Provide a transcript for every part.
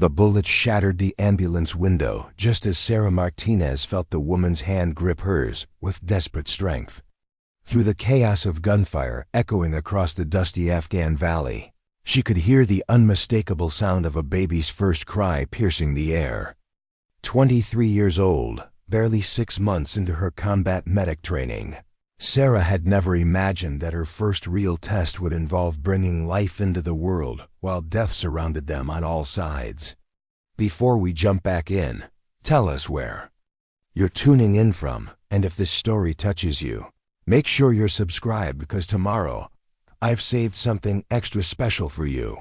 The bullet shattered the ambulance window just as Sarah Martinez felt the woman's hand grip hers with desperate strength. Through the chaos of gunfire echoing across the dusty Afghan valley, she could hear the unmistakable sound of a baby's first cry piercing the air. 23 years old, barely 6 months into her combat medic training, Sarah had never imagined that her first real test would involve bringing life into the world while death surrounded them on all sides. Before we jump back in, tell us where you're tuning in from, and if this story touches you, make sure you're subscribed because tomorrow, I've saved something extra special for you.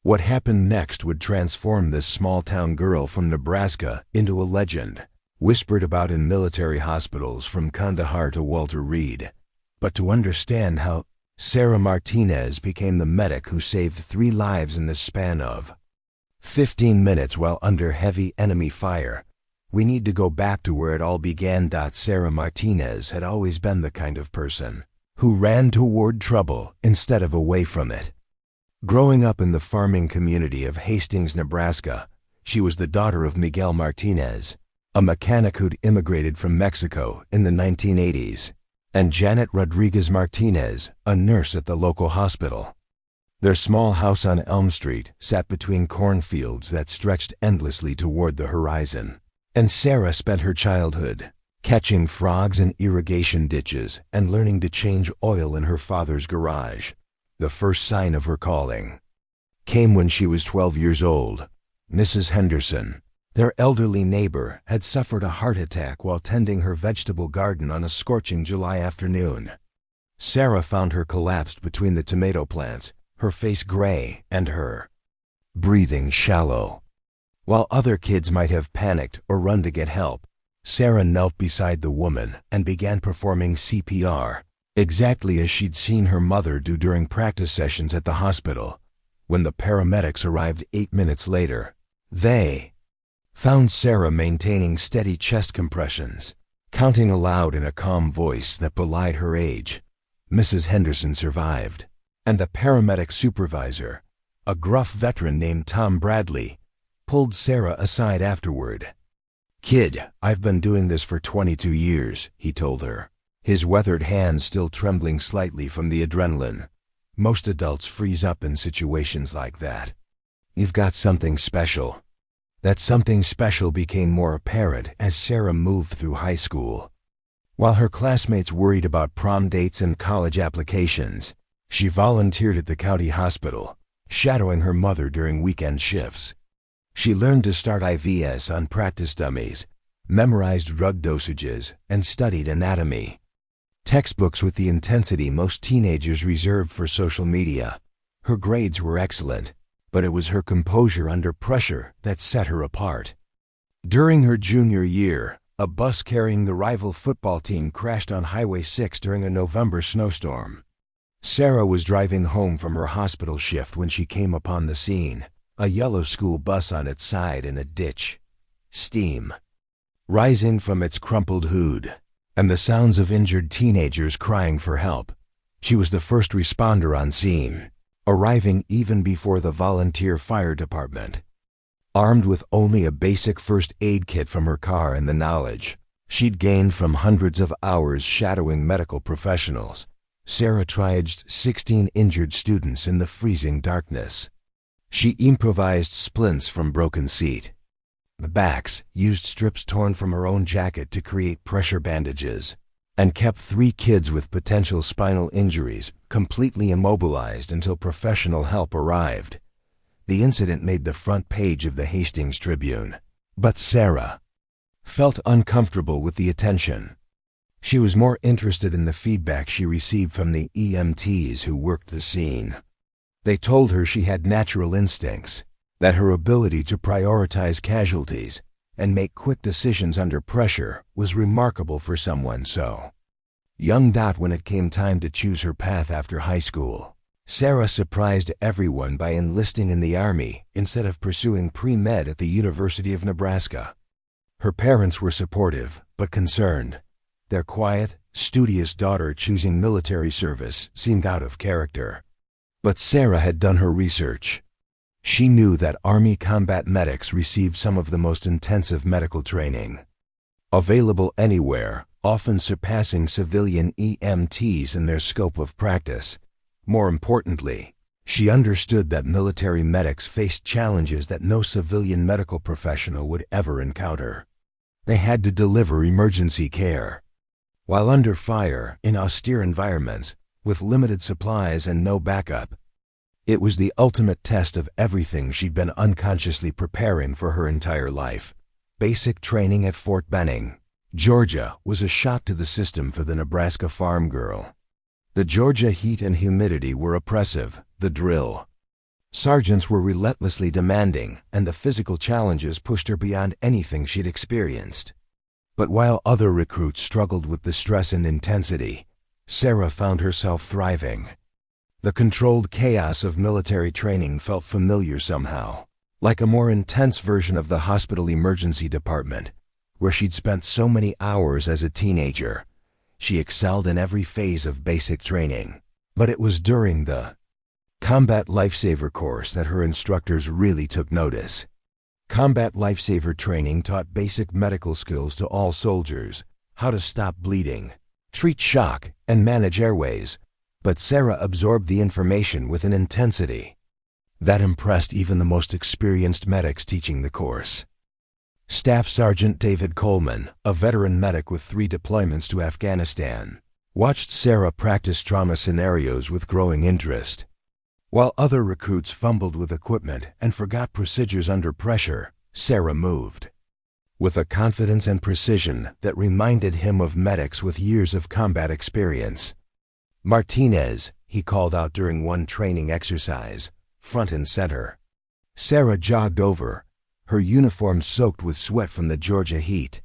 What happened next would transform this small-town girl from Nebraska into a legend, whispered about in military hospitals from Kandahar to Walter Reed. But to understand how Sarah Martinez became the medic who saved 3 lives in the span of 15 minutes while under heavy enemy fire, we need to go back to where it all began. Sarah Martinez had always been the kind of person who ran toward trouble instead of away from it. Growing up in the farming community of Hastings, Nebraska, she was the daughter of Miguel Martinez, a mechanic who'd immigrated from Mexico in the 1980s, and Janet Rodriguez Martinez, a nurse at the local hospital. Their small house on Elm Street sat between cornfields that stretched endlessly toward the horizon, and Sarah spent her childhood catching frogs in irrigation ditches and learning to change oil in her father's garage. The first sign of her calling came when she was 12 years old. Mrs. Henderson, their elderly neighbor, had suffered a heart attack while tending her vegetable garden on a scorching July afternoon. Sarah found her collapsed between the tomato plants, her face gray and her breathing shallow. While other kids might have panicked or run to get help, Sarah knelt beside the woman and began performing CPR, exactly as she'd seen her mother do during practice sessions at the hospital. When the paramedics arrived 8 minutes later, they found Sarah maintaining steady chest compressions, counting aloud in a calm voice that belied her age. Mrs. Henderson survived, and the paramedic supervisor, a gruff veteran named Tom Bradley, pulled Sarah aside afterward. "Kid, I've been doing this for 22 years, he told her, his weathered hands still trembling slightly from the adrenaline. "Most adults freeze up in situations like that. You've got something special." That something special became more apparent as Sarah moved through high school. While her classmates worried about prom dates and college applications, she volunteered at the county hospital, shadowing her mother during weekend shifts. She learned to start IVs on practice dummies, memorized drug dosages, and studied anatomy. Textbooks with the intensity most teenagers reserved for social media. Her grades were excellent, but it was her composure under pressure that set her apart. During her junior year, a bus carrying the rival football team crashed on Highway 6 during a November snowstorm. Sarah was driving home from her hospital shift when she came upon the scene, a yellow school bus on its side in a ditch, steam rising from its crumpled hood, and the sounds of injured teenagers crying for help. She was the first responder on scene, arriving even before the volunteer fire department. Armed with only a basic first aid kit from her car and the knowledge she'd gained from hundreds of hours shadowing medical professionals, Sarah triaged 16 injured students in the freezing darkness. She improvised splints from broken seat backs, used strips torn from her own jacket to create pressure bandages, and kept 3 kids with potential spinal injuries completely immobilized until professional help arrived. The incident made the front page of the Hastings Tribune, but Sarah felt uncomfortable with the attention. She was more interested in the feedback she received from the EMTs who worked the scene. They told her she had natural instincts, that her ability to prioritize casualties and make quick decisions under pressure was remarkable for someone so young. When it came time to choose her path after high school, Sarah surprised everyone by enlisting in the Army instead of pursuing pre-med at the University of Nebraska. Her parents were supportive but concerned. Their quiet, studious daughter choosing military service seemed out of character. But Sarah had done her research. She knew that Army combat medics received some of the most intensive medical training available anywhere, often surpassing civilian EMTs in their scope of practice. More importantly, she understood that military medics faced challenges that no civilian medical professional would ever encounter. They had to deliver emergency care while under fire in austere environments with limited supplies and no backup. It was the ultimate test of everything she'd been unconsciously preparing for her entire life. Basic training at Fort Benning, Georgia, was a shock to the system for the Nebraska farm girl. The Georgia heat and humidity were oppressive. The drill sergeants were relentlessly demanding, and the physical challenges pushed her beyond anything she'd experienced. But while other recruits struggled with the stress and intensity, Sarah found herself thriving. The controlled chaos of military training felt familiar somehow, like a more intense version of the hospital emergency department, where she'd spent so many hours as a teenager. She excelled in every phase of basic training, but it was during the Combat Lifesaver course that her instructors really took notice. Combat Lifesaver training taught basic medical skills to all soldiers: how to stop bleeding, treat shock, and manage airways. But Sarah absorbed the information with an intensity that impressed even the most experienced medics teaching the course. Staff Sergeant David Coleman, a veteran medic with 3 deployments to Afghanistan, watched Sarah practice trauma scenarios with growing interest. While other recruits fumbled with equipment and forgot procedures under pressure, Sarah moved with a confidence and precision that reminded him of medics with years of combat experience. "Martinez," he called out during one training exercise, front and center. Sarah jogged over, her uniform soaked with sweat from the Georgia heat.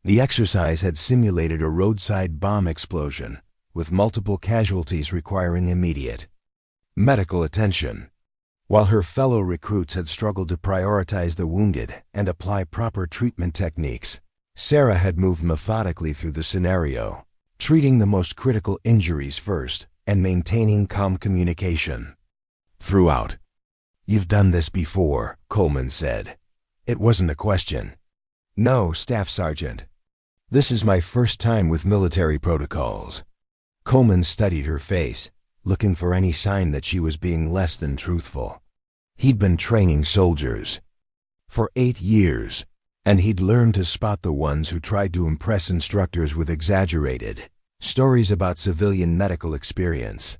The exercise had simulated a roadside bomb explosion, with multiple casualties requiring immediate medical attention. While her fellow recruits had struggled to prioritize the wounded and apply proper treatment techniques, Sarah had moved methodically through the scenario, treating the most critical injuries first and maintaining calm communication throughout. "You've done this before," Coleman said. It wasn't a question. "No, Staff Sergeant. This is my first time with military protocols." Coleman studied her face, looking for any sign that she was being less than truthful. He'd been training soldiers for 8 years, and he'd learned to spot the ones who tried to impress instructors with exaggerated stories about civilian medical experience.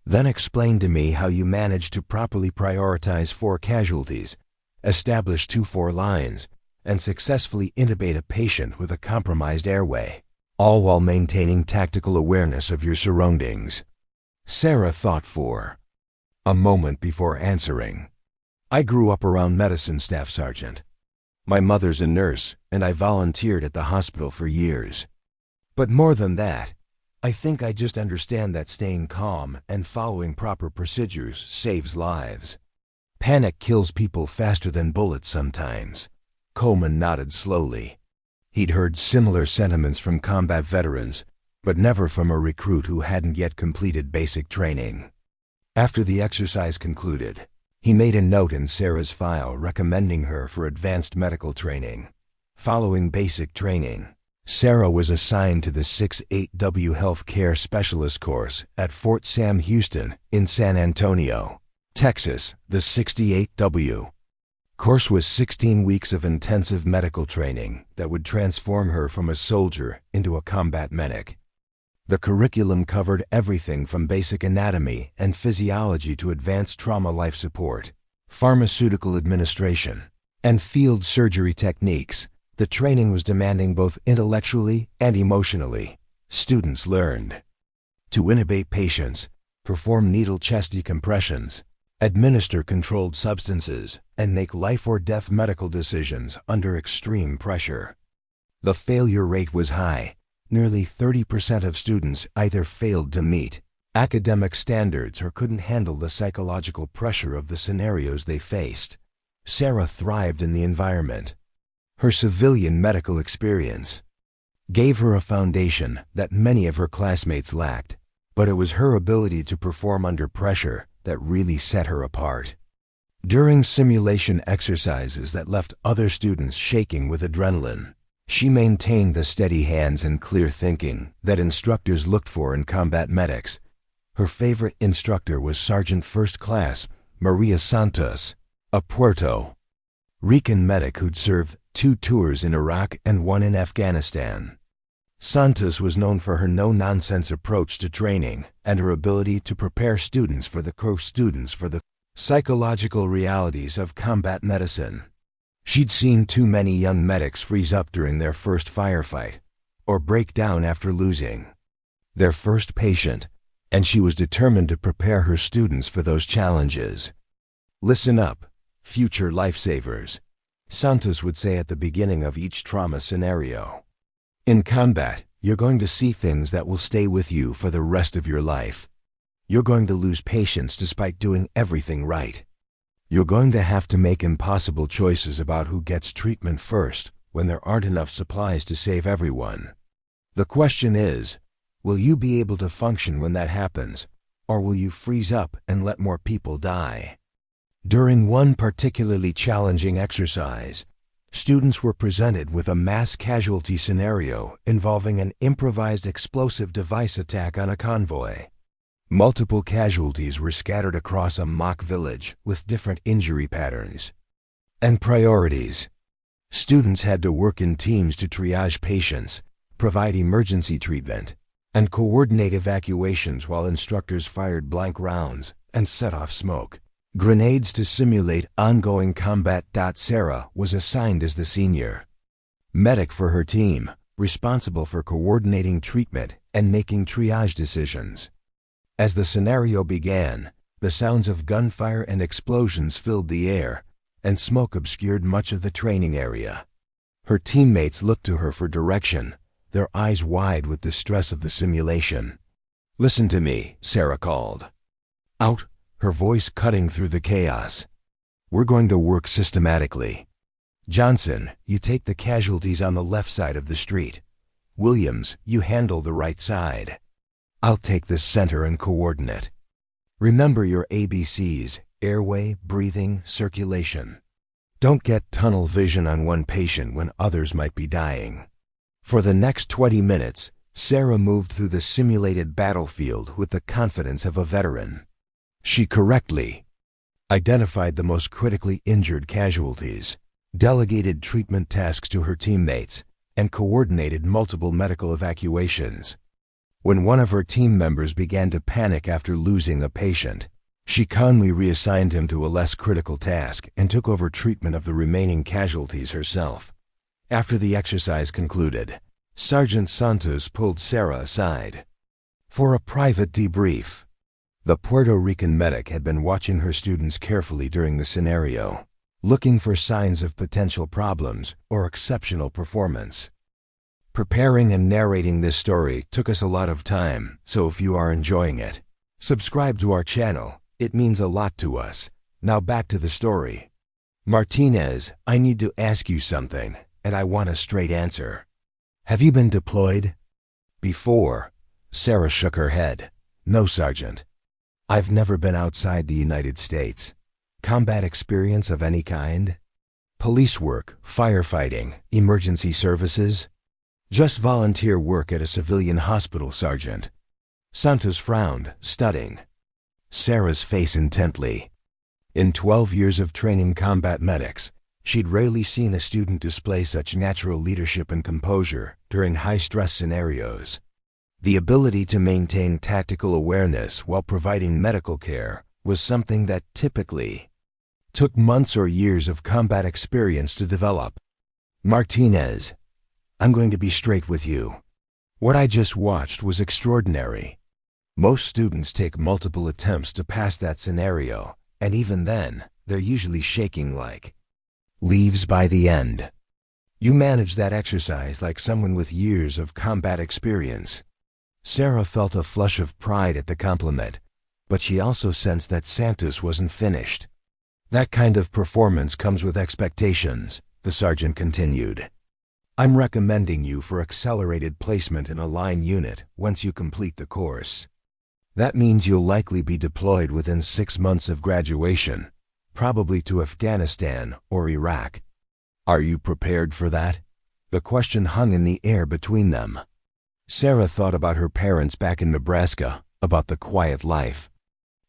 "Then explain to me how you managed to properly prioritize 4 casualties, establish 2-4 lines, and successfully intubate a patient with a compromised airway, all while maintaining tactical awareness of your surroundings." Sarah thought for a moment before answering. "I grew up around medicine, Staff Sergeant. My mother's a nurse, and I volunteered at the hospital for years. But more than that, I think I just understand that staying calm and following proper procedures saves lives. Panic kills people faster than bullets sometimes." Coleman nodded slowly. He'd heard similar sentiments from combat veterans, but never from a recruit who hadn't yet completed basic training. After the exercise concluded, he made a note in Sarah's file recommending her for advanced medical training. Following basic training, Sarah was assigned to the 6-8W Healthcare Specialist course at Fort Sam Houston in San Antonio, Texas. The 68W course was 16 weeks of intensive medical training that would transform her from a soldier into a combat medic. The curriculum covered everything from basic anatomy and physiology to advanced trauma life support, pharmaceutical administration, and field surgery techniques. The training was demanding both intellectually and emotionally. Students learned to intubate patients, perform needle chest decompressions, administer controlled substances, and make life-or-death medical decisions under extreme pressure. The failure rate was high. Nearly 30% of students either failed to meet academic standards or couldn't handle the psychological pressure of the scenarios they faced. Sarah thrived in the environment. Her civilian medical experience gave her a foundation that many of her classmates lacked, but it was her ability to perform under pressure that really set her apart. During simulation exercises that left other students shaking with adrenaline, she maintained the steady hands and clear thinking that instructors looked for in combat medics. Her favorite instructor was Sergeant First Class Maria Santos, a Puerto Rican medic who'd served 2 tours in Iraq and 1 in Afghanistan. Santos was known for her no-nonsense approach to training and her ability to prepare students for the psychological realities of combat medicine. She'd seen too many young medics freeze up during their first firefight or break down after losing their first patient, and she was determined to prepare her students for those challenges. "Listen up, future lifesavers," Santos would say at the beginning of each trauma scenario. "In combat, you're going to see things that will stay with you for the rest of your life. You're going to lose patience despite doing everything right. You're going to have to make impossible choices about who gets treatment first when there aren't enough supplies to save everyone. The question is, will you be able to function when that happens, or will you freeze up and let more people die?" During one particularly challenging exercise, students were presented with a mass casualty scenario involving an improvised explosive device attack on a convoy. Multiple casualties were scattered across a mock village with different injury patterns and priorities. Students had to work in teams to triage patients, provide emergency treatment, and coordinate evacuations while instructors fired blank rounds and set off smoke grenades to simulate ongoing combat. Sarah was assigned as the senior medic for her team, responsible for coordinating treatment and making triage decisions. As the scenario began, the sounds of gunfire and explosions filled the air, and smoke obscured much of the training area. Her teammates looked to her for direction, their eyes wide with the stress of the simulation. "Listen to me," Sarah called out, her voice cutting through the chaos. "We're going to work systematically. Johnson, you take the casualties on the left side of the street. Williams, you handle the right side. I'll take the center and coordinate. Remember your ABCs: airway, breathing, circulation. Don't get tunnel vision on one patient when others might be dying." For the next 20 minutes, Sarah moved through the simulated battlefield with the confidence of a veteran. She correctly identified the most critically injured casualties, delegated treatment tasks to her teammates, and coordinated multiple medical evacuations. When one of her team members began to panic after losing a patient, she calmly reassigned him to a less critical task and took over treatment of the remaining casualties herself. After the exercise concluded, Sergeant Santos pulled Sarah aside for a private debrief. The Puerto Rican medic had been watching her students carefully during the scenario, looking for signs of potential problems or exceptional performance. Preparing and narrating this story took us a lot of time, so if you are enjoying it, subscribe to our channel. It means a lot to us. Now back to the story. "Martinez, I need to ask you something, and I want a straight answer. Have you been deployed before?" Sarah shook her head. "No, Sergeant. I've never been outside the United States. Combat experience of any kind? Police work, firefighting, emergency services? Just volunteer work at a civilian hospital, Sergeant." Santos frowned, studying Sarah's face intently. In 12 years of training combat medics, she'd rarely seen a student display such natural leadership and composure during high-stress scenarios. The ability to maintain tactical awareness while providing medical care was something that typically took months or years of combat experience to develop. "Martinez, I'm going to be straight with you. What I just watched was extraordinary. Most students take multiple attempts to pass that scenario, and even then, they're usually shaking like leaves by the end. You manage that exercise like someone with years of combat experience." Sarah felt a flush of pride at the compliment, but she also sensed that Santos wasn't finished. "That kind of performance comes with expectations," the sergeant continued. "I'm recommending you for accelerated placement in a line unit once you complete the course. That means you'll likely be deployed within 6 months of graduation, probably to Afghanistan or Iraq. Are you prepared for that? The question hung in the air between them. Sarah thought about her parents back in Nebraska, about the quiet life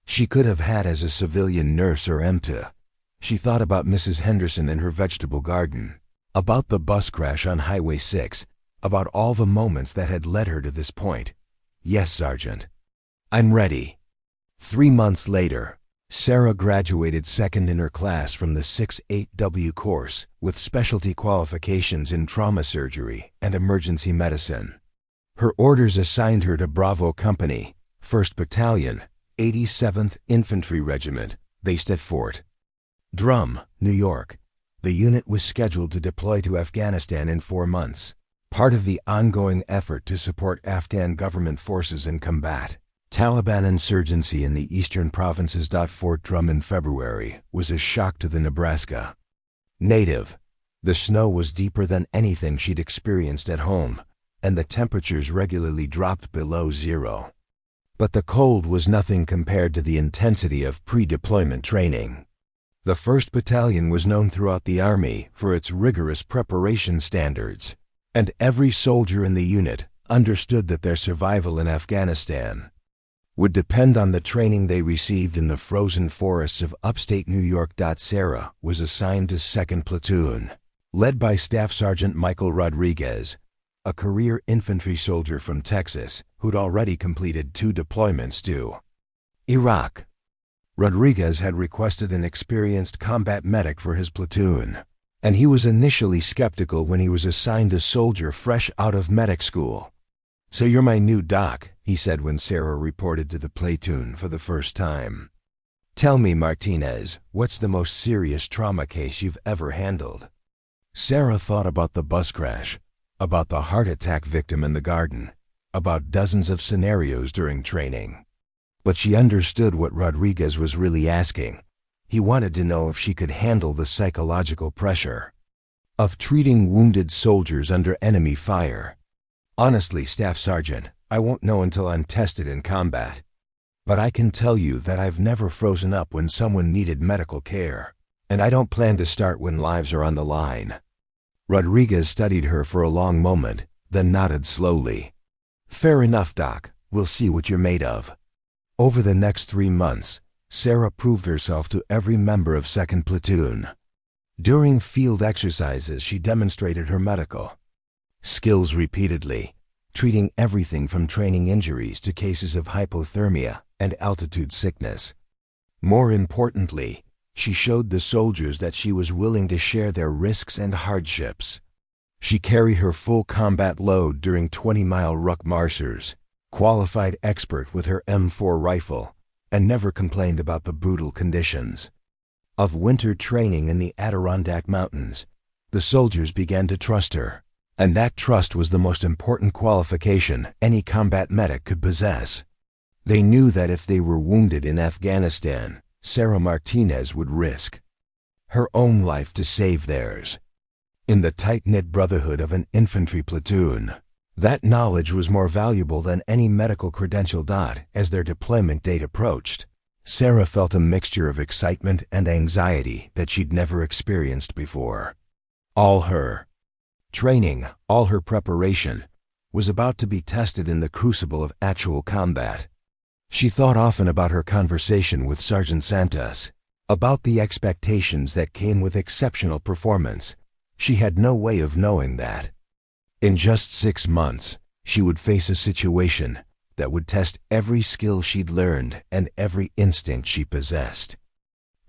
she could have had as a civilian nurse or EMTA. She thought about Mrs. Henderson and her vegetable garden, about the bus crash on Highway 6, about all the moments that had led her to this point. Yes, Sergeant. I'm ready. 3 months later, Sarah graduated second in her class from the 6-8W course with specialty qualifications in trauma surgery and emergency medicine. Her orders assigned her to Bravo Company, 1st Battalion, 87th Infantry Regiment, based at Fort Drum, New York. The unit was scheduled to deploy to Afghanistan in 4 months, part of the ongoing effort to support Afghan government forces in combat Taliban insurgency in the eastern provinces. Fort Drum in February was a shock to the Nebraska native. The snow was deeper than anything she'd experienced at home, and the temperatures regularly dropped below zero. But the cold was nothing compared to the intensity of pre-deployment training. The 1st Battalion was known throughout the Army for its rigorous preparation standards, and every soldier in the unit understood that their survival in Afghanistan would depend on the training they received in the frozen forests of upstate New York. Sarah was assigned to 2nd Platoon, led by Staff Sergeant Michael Rodriguez, a career infantry soldier from Texas who'd already completed 2 deployments to Iraq. Rodriguez had requested an experienced combat medic for his platoon, and he was initially skeptical when he was assigned a soldier fresh out of medic school. "So you're my new doc," he said when Sarah reported to the platoon for the first time. "Tell me, Martinez, what's the most serious trauma case you've ever handled?" Sarah thought about the bus crash, about the heart attack victim in the garden, about dozens of scenarios during training. But she understood what Rodriguez was really asking. He wanted to know if she could handle the psychological pressure of treating wounded soldiers under enemy fire. "Honestly, Staff Sergeant, I won't know until I'm tested in combat. But I can tell you that I've never frozen up when someone needed medical care, and I don't plan to start when lives are on the line." Rodriguez studied her for a long moment, then nodded slowly. "Fair enough, Doc. We'll see what you're made of." Over the next 3 months, Sarah proved herself to every member of 2nd Platoon. During field exercises, she demonstrated her medical skills repeatedly, treating everything from training injuries to cases of hypothermia and altitude sickness. More importantly, she showed the soldiers that she was willing to share their risks and hardships. She carried her full combat load during 20-mile ruck marchers, qualified expert with her M4 rifle, and never complained about the brutal conditions of winter training in the Adirondack Mountains. The soldiers began to trust her, and that trust was the most important qualification any combat medic could possess. They knew that if they were wounded in Afghanistan, Sarah Martinez would risk her own life to save theirs. In the tight-knit brotherhood of an infantry platoon, that knowledge was more valuable than any medical credential. As their deployment date approached, Sarah felt a mixture of excitement and anxiety that she'd never experienced before. All her training, all her preparation, was about to be tested in the crucible of actual combat. She thought often about her conversation with Sergeant Santos, about the expectations that came with exceptional performance. She had no way of knowing that in just 6 months, she would face a situation that would test every skill she'd learned and every instinct she possessed.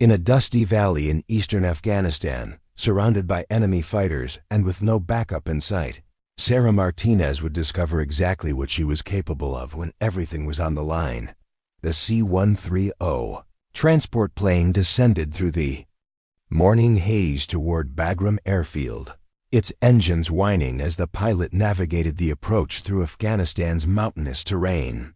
In a dusty valley in eastern Afghanistan, surrounded by enemy fighters and with no backup in sight, Sarah Martinez would discover exactly what she was capable of when everything was on the line. The C-130 transport plane descended through the morning haze toward Bagram Airfield, its engines whining as the pilot navigated the approach through Afghanistan's mountainous terrain.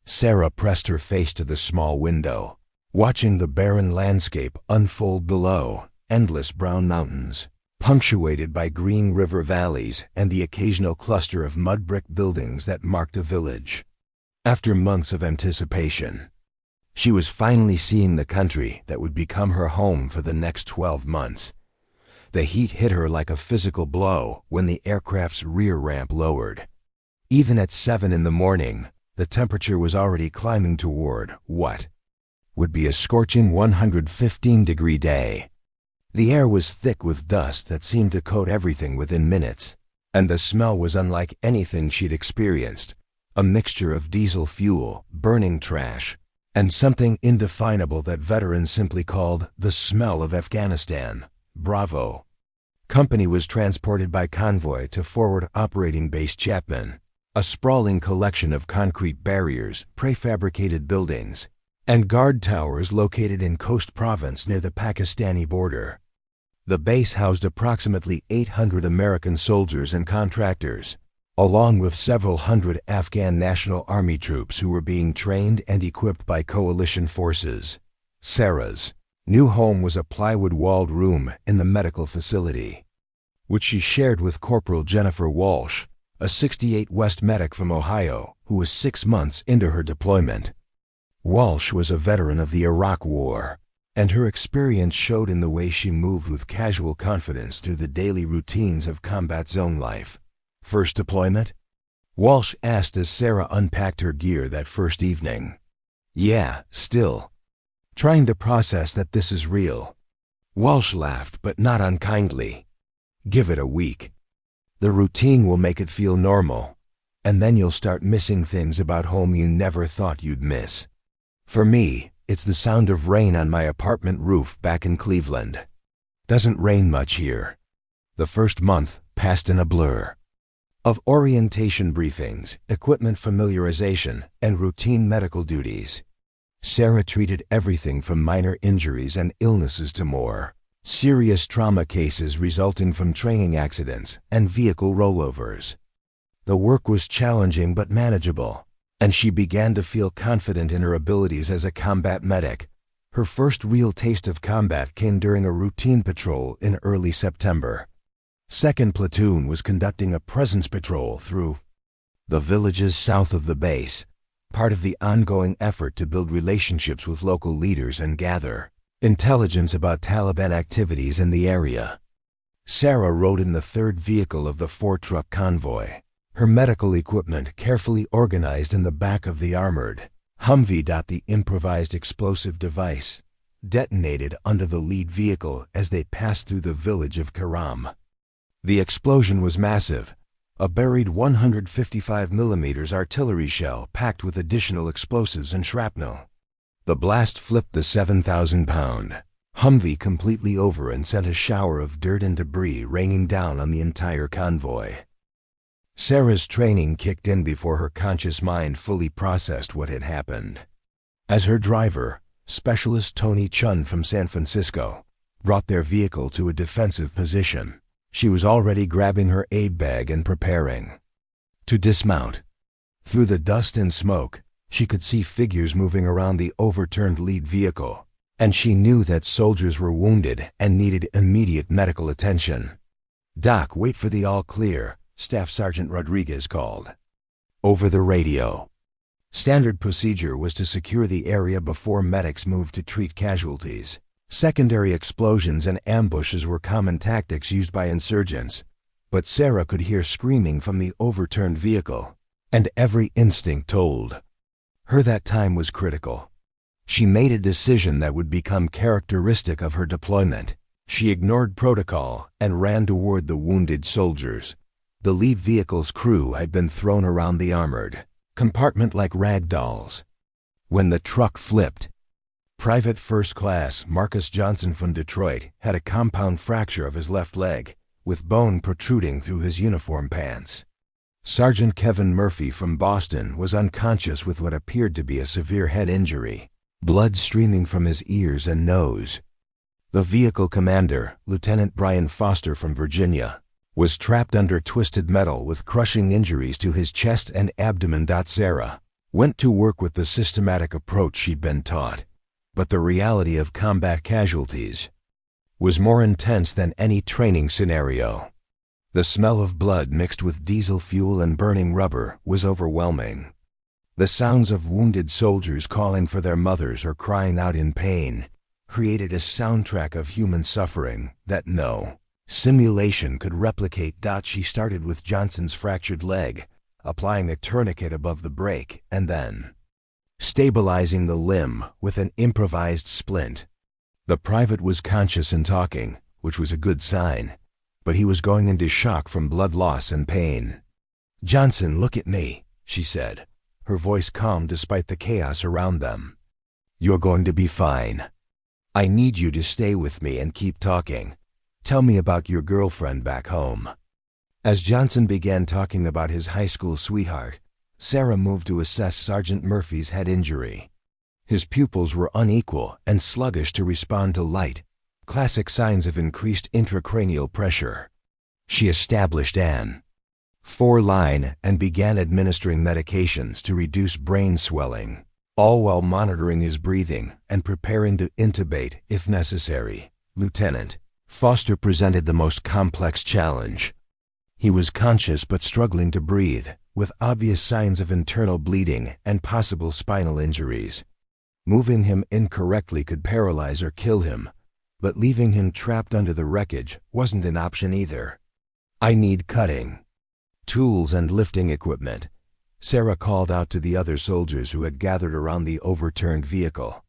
Sarah pressed her face to the small window, watching the barren landscape unfold below, endless brown mountains, punctuated by green river valleys and the occasional cluster of mud brick buildings that marked a village. After months of anticipation, She was finally seeing the country that would become her home for the next 12 months. The heat hit her like a physical blow when the aircraft's rear ramp lowered. Even at 7 in the morning, the temperature was already climbing toward what would be a scorching 115-degree day. The air was thick with dust that seemed to coat everything within minutes, and the smell was unlike anything she'd experienced, a mixture of diesel fuel, burning trash, and something indefinable that veterans simply called the smell of Afghanistan. Bravo. Company was transported by convoy to Forward Operating Base Chapman, a sprawling collection of concrete barriers, prefabricated buildings, and guard towers located in Khost Province near the Pakistani border. The base housed approximately 800 American soldiers and contractors, along with several hundred Afghan National Army troops who were being trained and equipped by coalition forces. Sarah's new home was a plywood-walled room in the medical facility, which she shared with Corporal Jennifer Walsh, a 68 West medic from Ohio who was 6 months into her deployment. Walsh was a veteran of the Iraq War, and her experience showed in the way she moved with casual confidence through the daily routines of combat zone life. First deployment? Walsh asked as Sarah unpacked her gear that first evening. Yeah, still trying to process that this is real. Walsh laughed, but not unkindly. Give it a week. The routine will make it feel normal, and then you'll start missing things about home you never thought you'd miss. For me, it's the sound of rain on my apartment roof back in Cleveland. Doesn't rain much here. The first month passed in a blur of orientation briefings, equipment familiarization, and routine medical duties. Sarah treated everything from minor injuries and illnesses to more serious trauma cases resulting from training accidents and vehicle rollovers. The work was challenging but manageable, and she began to feel confident in her abilities as a combat medic. Her first real taste of combat came during a routine patrol in early September. 2nd Platoon was conducting a presence patrol through the villages south of the base, part of the ongoing effort to build relationships with local leaders and gather intelligence about Taliban activities in the area. Sarah rode in the 3rd vehicle of the 4-truck convoy, her medical equipment carefully organized in the back of the armored Humvee. The improvised explosive device detonated under the lead vehicle as they passed through the village of Karam. The explosion was massive, a buried 155mm artillery shell packed with additional explosives and shrapnel. The blast flipped the 7,000-pound Humvee completely over and sent a shower of dirt and debris raining down on the entire convoy. Sarah's training kicked in before her conscious mind fully processed what had happened. As her driver, Specialist Tony Chun from San Francisco, brought their vehicle to a defensive position, she was already grabbing her aid bag and preparing to dismount. Through the dust and smoke, she could see figures moving around the overturned lead vehicle, and she knew that soldiers were wounded and needed immediate medical attention. "Doc, wait for the all clear," Staff Sergeant Rodriguez called over the radio. Standard procedure was to secure the area before medics moved to treat casualties. Secondary explosions and ambushes were common tactics used by insurgents, but Sarah could hear screaming from the overturned vehicle, and every instinct told her that time was critical. She made a decision that would become characteristic of her deployment. She ignored protocol and ran toward the wounded soldiers. The lead vehicle's crew had been thrown around the armored compartment like rag dolls. When the truck flipped, Private First Class Marcus Johnson from Detroit had a compound fracture of his left leg, with bone protruding through his uniform pants. Sergeant Kevin Murphy from Boston was unconscious with what appeared to be a severe head injury, blood streaming from his ears and nose. The vehicle commander, Lieutenant Brian Foster from Virginia, was trapped under twisted metal with crushing injuries to his chest and abdomen. Sarah went to work with the systematic approach she'd been taught, but the reality of combat casualties was more intense than any training scenario. The smell of blood mixed with diesel fuel and burning rubber was overwhelming. The sounds of wounded soldiers calling for their mothers or crying out in pain created a soundtrack of human suffering that no simulation could replicate. She started with Johnson's fractured leg, applying a tourniquet above the break, and then stabilizing the limb with an improvised splint. The private was conscious and talking, which was a good sign, but he was going into shock from blood loss and pain. "Johnson, look at me," she said, her voice calm despite the chaos around them. "You're going to be fine. I need you to stay with me and keep talking. Tell me about your girlfriend back home." As Johnson began talking about his high school sweetheart, Sarah moved to assess Sergeant Murphy's head injury. His pupils were unequal and sluggish to respond to light, classic signs of increased intracranial pressure. She established an 4-line and began administering medications to reduce brain swelling, all while monitoring his breathing and preparing to intubate if necessary. Lieutenant Foster presented the most complex challenge. He was conscious but struggling to breathe, with obvious signs of internal bleeding and possible spinal injuries. Moving him incorrectly could paralyze or kill him, but leaving him trapped under the wreckage wasn't an option either. "I need cutting tools and lifting equipment," Sarah called out to the other soldiers who had gathered around the overturned vehicle.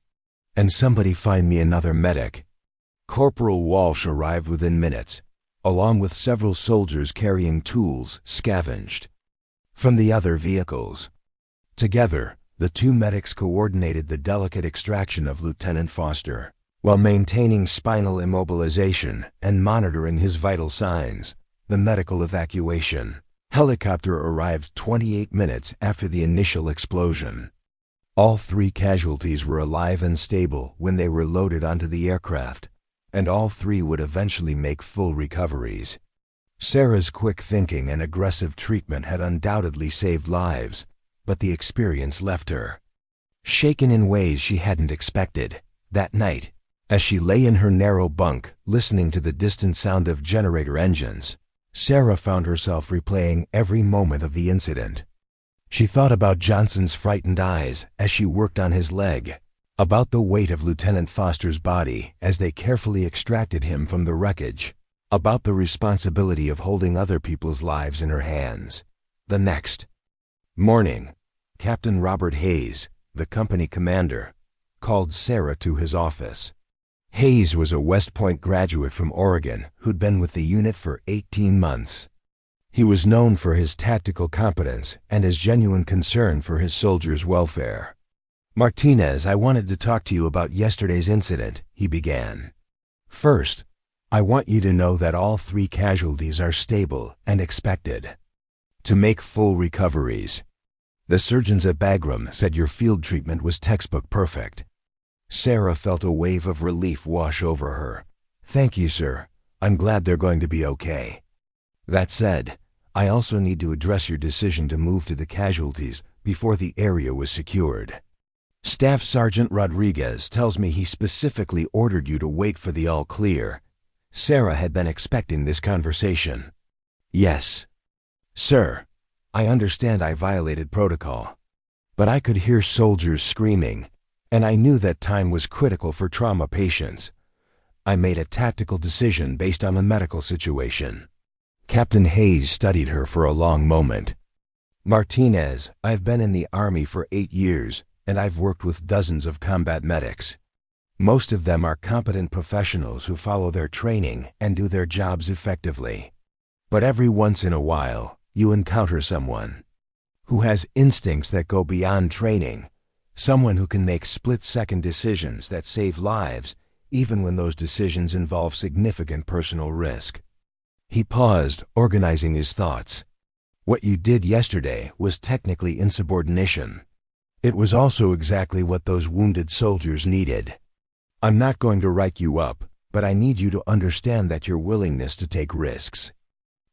"And somebody find me another medic." Corporal Walsh arrived within minutes, along with several soldiers carrying tools scavenged from the other vehicles. Together, the two medics coordinated the delicate extraction of Lieutenant Foster, while maintaining spinal immobilization and monitoring his vital signs. The medical evacuation helicopter arrived 28 minutes after the initial explosion. All 3 casualties were alive and stable when they were loaded onto the aircraft, and all 3 would eventually make full recoveries. Sarah's quick thinking and aggressive treatment had undoubtedly saved lives, but the experience left her shaken in ways she hadn't expected. That night, as she lay in her narrow bunk, listening to the distant sound of generator engines, Sarah found herself replaying every moment of the incident. She thought about Johnson's frightened eyes as she worked on his leg, about the weight of Lieutenant Foster's body as they carefully extracted him from the wreckage, about the responsibility of holding other people's lives in her hands. The next morning, Captain Robert Hayes, the company commander, called Sarah to his office. Hayes was a West Point graduate from Oregon who'd been with the unit for 18 months. He was known for his tactical competence and his genuine concern for his soldiers' welfare. "Martinez, I wanted to talk to you about yesterday's incident," he began. "First, I want you to know that all 3 casualties are stable and expected to make full recoveries. The surgeons at Bagram said your field treatment was textbook perfect." Sarah felt a wave of relief wash over her. "Thank you, sir. I'm glad they're going to be okay. That said, I also need to address your decision to move to the casualties before the area was secured. Staff Sergeant Rodriguez tells me he specifically ordered you to wait for the all clear." Sarah had been expecting this conversation. "Yes, sir. I understand I violated protocol, but I could hear soldiers screaming, and I knew that time was critical for trauma patients. I made a tactical decision based on the medical situation." Captain Hayes studied her for a long moment. "Martinez, I've been in the Army for 8 years, and I've worked with dozens of combat medics. Most of them are competent professionals who follow their training and do their jobs effectively. But every once in a while, you encounter someone who has instincts that go beyond training, someone who can make split-second decisions that save lives, even when those decisions involve significant personal risk." He paused, organizing his thoughts. "What you did yesterday was technically insubordination. It was also exactly what those wounded soldiers needed. I'm not going to write you up, but I need you to understand that your willingness to take risks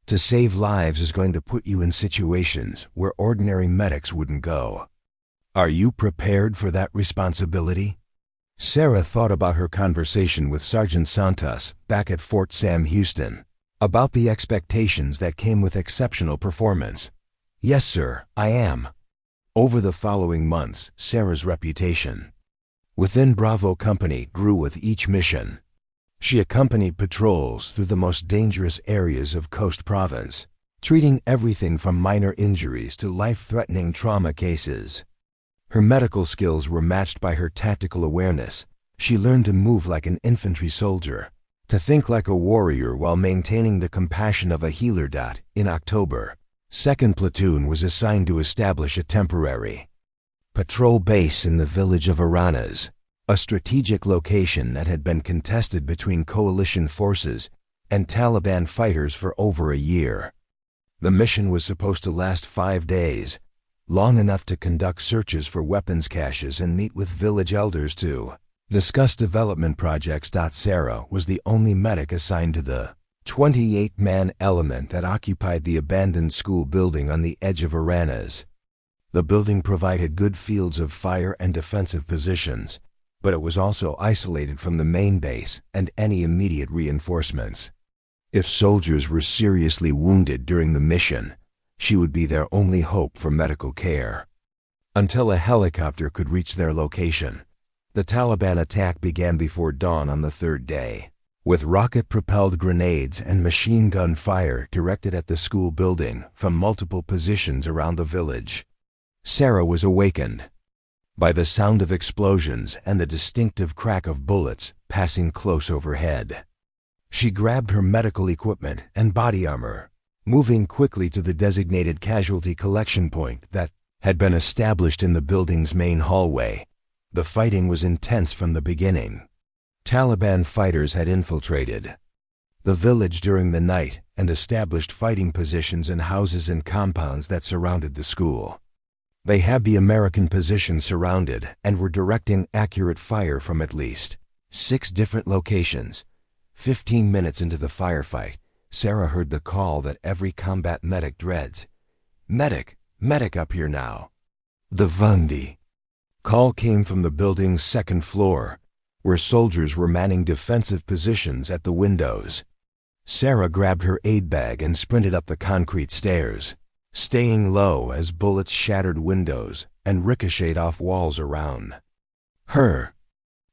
to save lives is going to put you in situations where ordinary medics wouldn't go. Are you prepared for that responsibility?" Sarah thought about her conversation with Sergeant Santos back at Fort Sam Houston, about the expectations that came with exceptional performance. "Yes, sir, I am." Over the following months, Sarah's reputation within Bravo Company grew with each mission. She accompanied patrols through the most dangerous areas of Coast Province, treating everything from minor injuries to life-threatening trauma cases. Her medical skills were matched by her tactical awareness. She learned to move like an infantry soldier, to think like a warrior while maintaining the compassion of a healer. In October, 2nd Platoon was assigned to establish a temporary patrol base in the village of Aranas, a strategic location that had been contested between coalition forces and Taliban fighters for over a year. The mission was supposed to last 5 days, long enough to conduct searches for weapons caches and meet with village elders to discuss development projects. Sarah was the only medic assigned to the 28-man element that occupied the abandoned school building on the edge of Aranas. The building provided good fields of fire and defensive positions, but it was also isolated from the main base and any immediate reinforcements. If soldiers were seriously wounded during the mission, she would be their only hope for medical care. Until a helicopter could reach their location, the Taliban attack began before dawn on the 3rd day, with rocket-propelled grenades and machine gun fire directed at the school building from multiple positions around the village. Sarah was awakened by the sound of explosions and the distinctive crack of bullets passing close overhead. She grabbed her medical equipment and body armor, moving quickly to the designated casualty collection point that had been established in the building's main hallway. The fighting was intense from the beginning. Taliban fighters had infiltrated the village during the night and established fighting positions in houses and compounds that surrounded the school. They had the American position surrounded and were directing accurate fire from at least 6 different locations. 15 minutes into the firefight, Sarah heard the call that every combat medic dreads. "Medic! Medic up here now!" The Vundi call came from the building's 2nd floor, where soldiers were manning defensive positions at the windows. Sarah grabbed her aid bag and sprinted up the concrete stairs, staying low as bullets shattered windows and ricocheted off walls around her.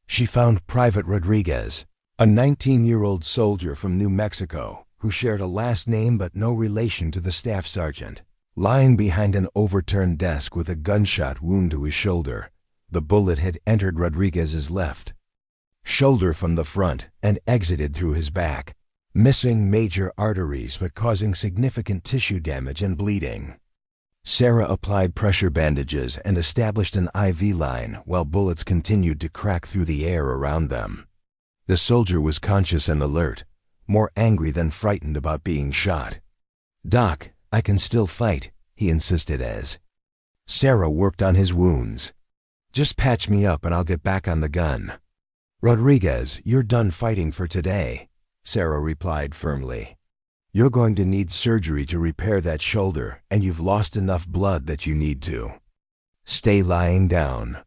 She found Private Rodriguez, a 19-year-old soldier from New Mexico who shared a last name but no relation to the staff sergeant, lying behind an overturned desk with a gunshot wound to his shoulder. The bullet had entered Rodriguez's left shoulder from the front and exited through his back, missing major arteries but causing significant tissue damage and bleeding. Sarah applied pressure bandages and established an IV line while bullets continued to crack through the air around them. The soldier was conscious and alert, more angry than frightened about being shot. "Doc, I can still fight," he insisted as Sarah worked on his wounds. "Just patch me up and I'll get back on the gun." "Rodriguez, you're done fighting for today," Sarah replied firmly. "You're going to need surgery to repair that shoulder, and you've lost enough blood that you need to stay lying down."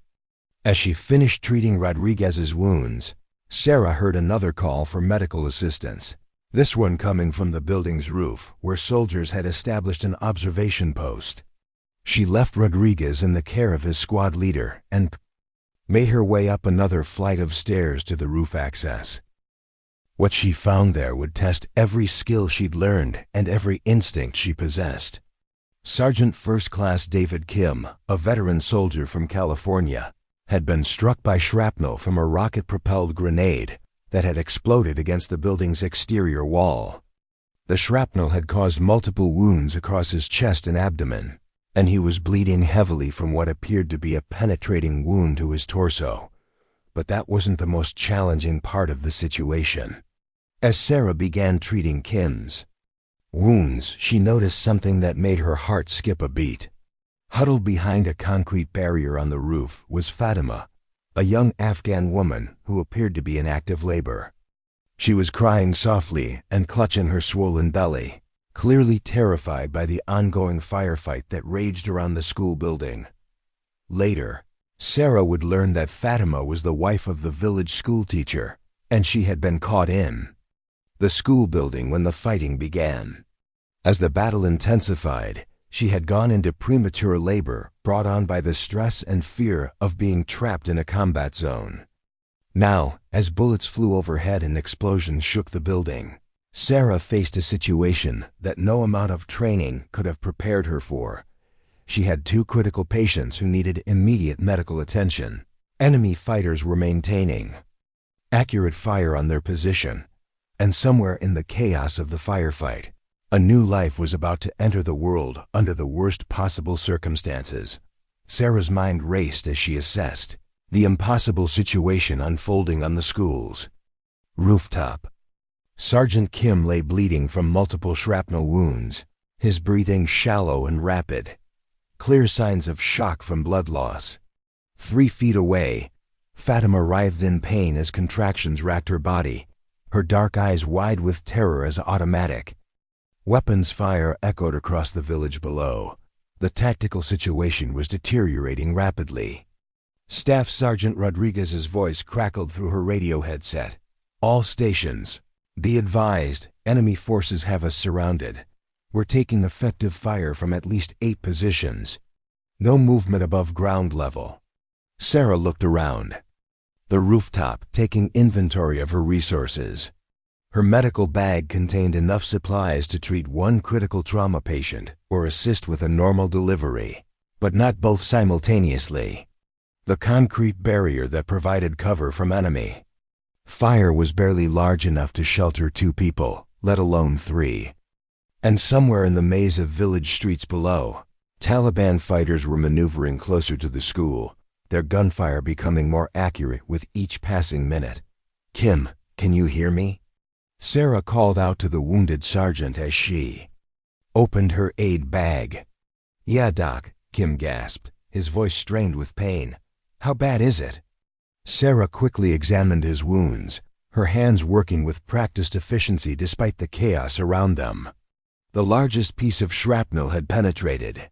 As she finished treating Rodriguez's wounds, Sarah heard another call for medical assistance, this one coming from the building's roof, where soldiers had established an observation post. She left Rodriguez in the care of his squad leader and made her way up another flight of stairs to the roof access. What she found there would test every skill she'd learned and every instinct she possessed. Sergeant First Class David Kim, a veteran soldier from California, had been struck by shrapnel from a rocket-propelled grenade that had exploded against the building's exterior wall. The shrapnel had caused multiple wounds across his chest and abdomen, and he was bleeding heavily from what appeared to be a penetrating wound to his torso. But that wasn't the most challenging part of the situation. As Sarah began treating Kim's wounds, she noticed something that made her heart skip a beat. Huddled behind a concrete barrier on the roof was Fatima, a young Afghan woman who appeared to be in active labor. She was crying softly and clutching her swollen belly, clearly terrified by the ongoing firefight that raged around the school building. Later, Sarah would learn that Fatima was the wife of the village schoolteacher, and she had been caught in the school building when the fighting began. As the battle intensified, She had gone into premature labor, brought on by the stress and fear of being trapped in a combat zone. Now, as bullets flew overhead and explosions shook the building, Sarah faced a situation that no amount of training could have prepared her for. She had 2 critical patients who needed immediate medical attention. Enemy fighters were maintaining accurate fire on their position, and somewhere in the chaos of the firefight, a new life was about to enter the world under the worst possible circumstances. Sarah's mind raced as she assessed the impossible situation unfolding on the school's rooftop. Sergeant Kim lay bleeding from multiple shrapnel wounds, his breathing shallow and rapid, clear signs of shock from blood loss. 3 feet away, Fatima writhed in pain as contractions racked her body, her dark eyes wide with terror as automatic weapons fire echoed across the village below. The tactical situation was deteriorating rapidly. Staff Sergeant Rodriguez's voice crackled through her radio headset. "All stations, be advised, enemy forces have us surrounded. We're taking effective fire from at least 8 positions. No movement above ground level." Sarah looked around the rooftop, taking inventory of her resources. Her medical bag contained enough supplies to treat 1 critical trauma patient or assist with a normal delivery, but not both simultaneously. The concrete barrier that provided cover from enemy fire was barely large enough to shelter 2 people, let alone 3. And somewhere in the maze of village streets below, Taliban fighters were maneuvering closer to the school, their gunfire becoming more accurate with each passing minute. "Kim, can you hear me?" Sarah called out to the wounded sergeant as she opened her aid bag. "Yeah, Doc," Kim gasped, his voice strained with pain. "How bad is it?" Sarah quickly examined his wounds, her hands working with practiced efficiency despite the chaos around them. The largest piece of shrapnel had penetrated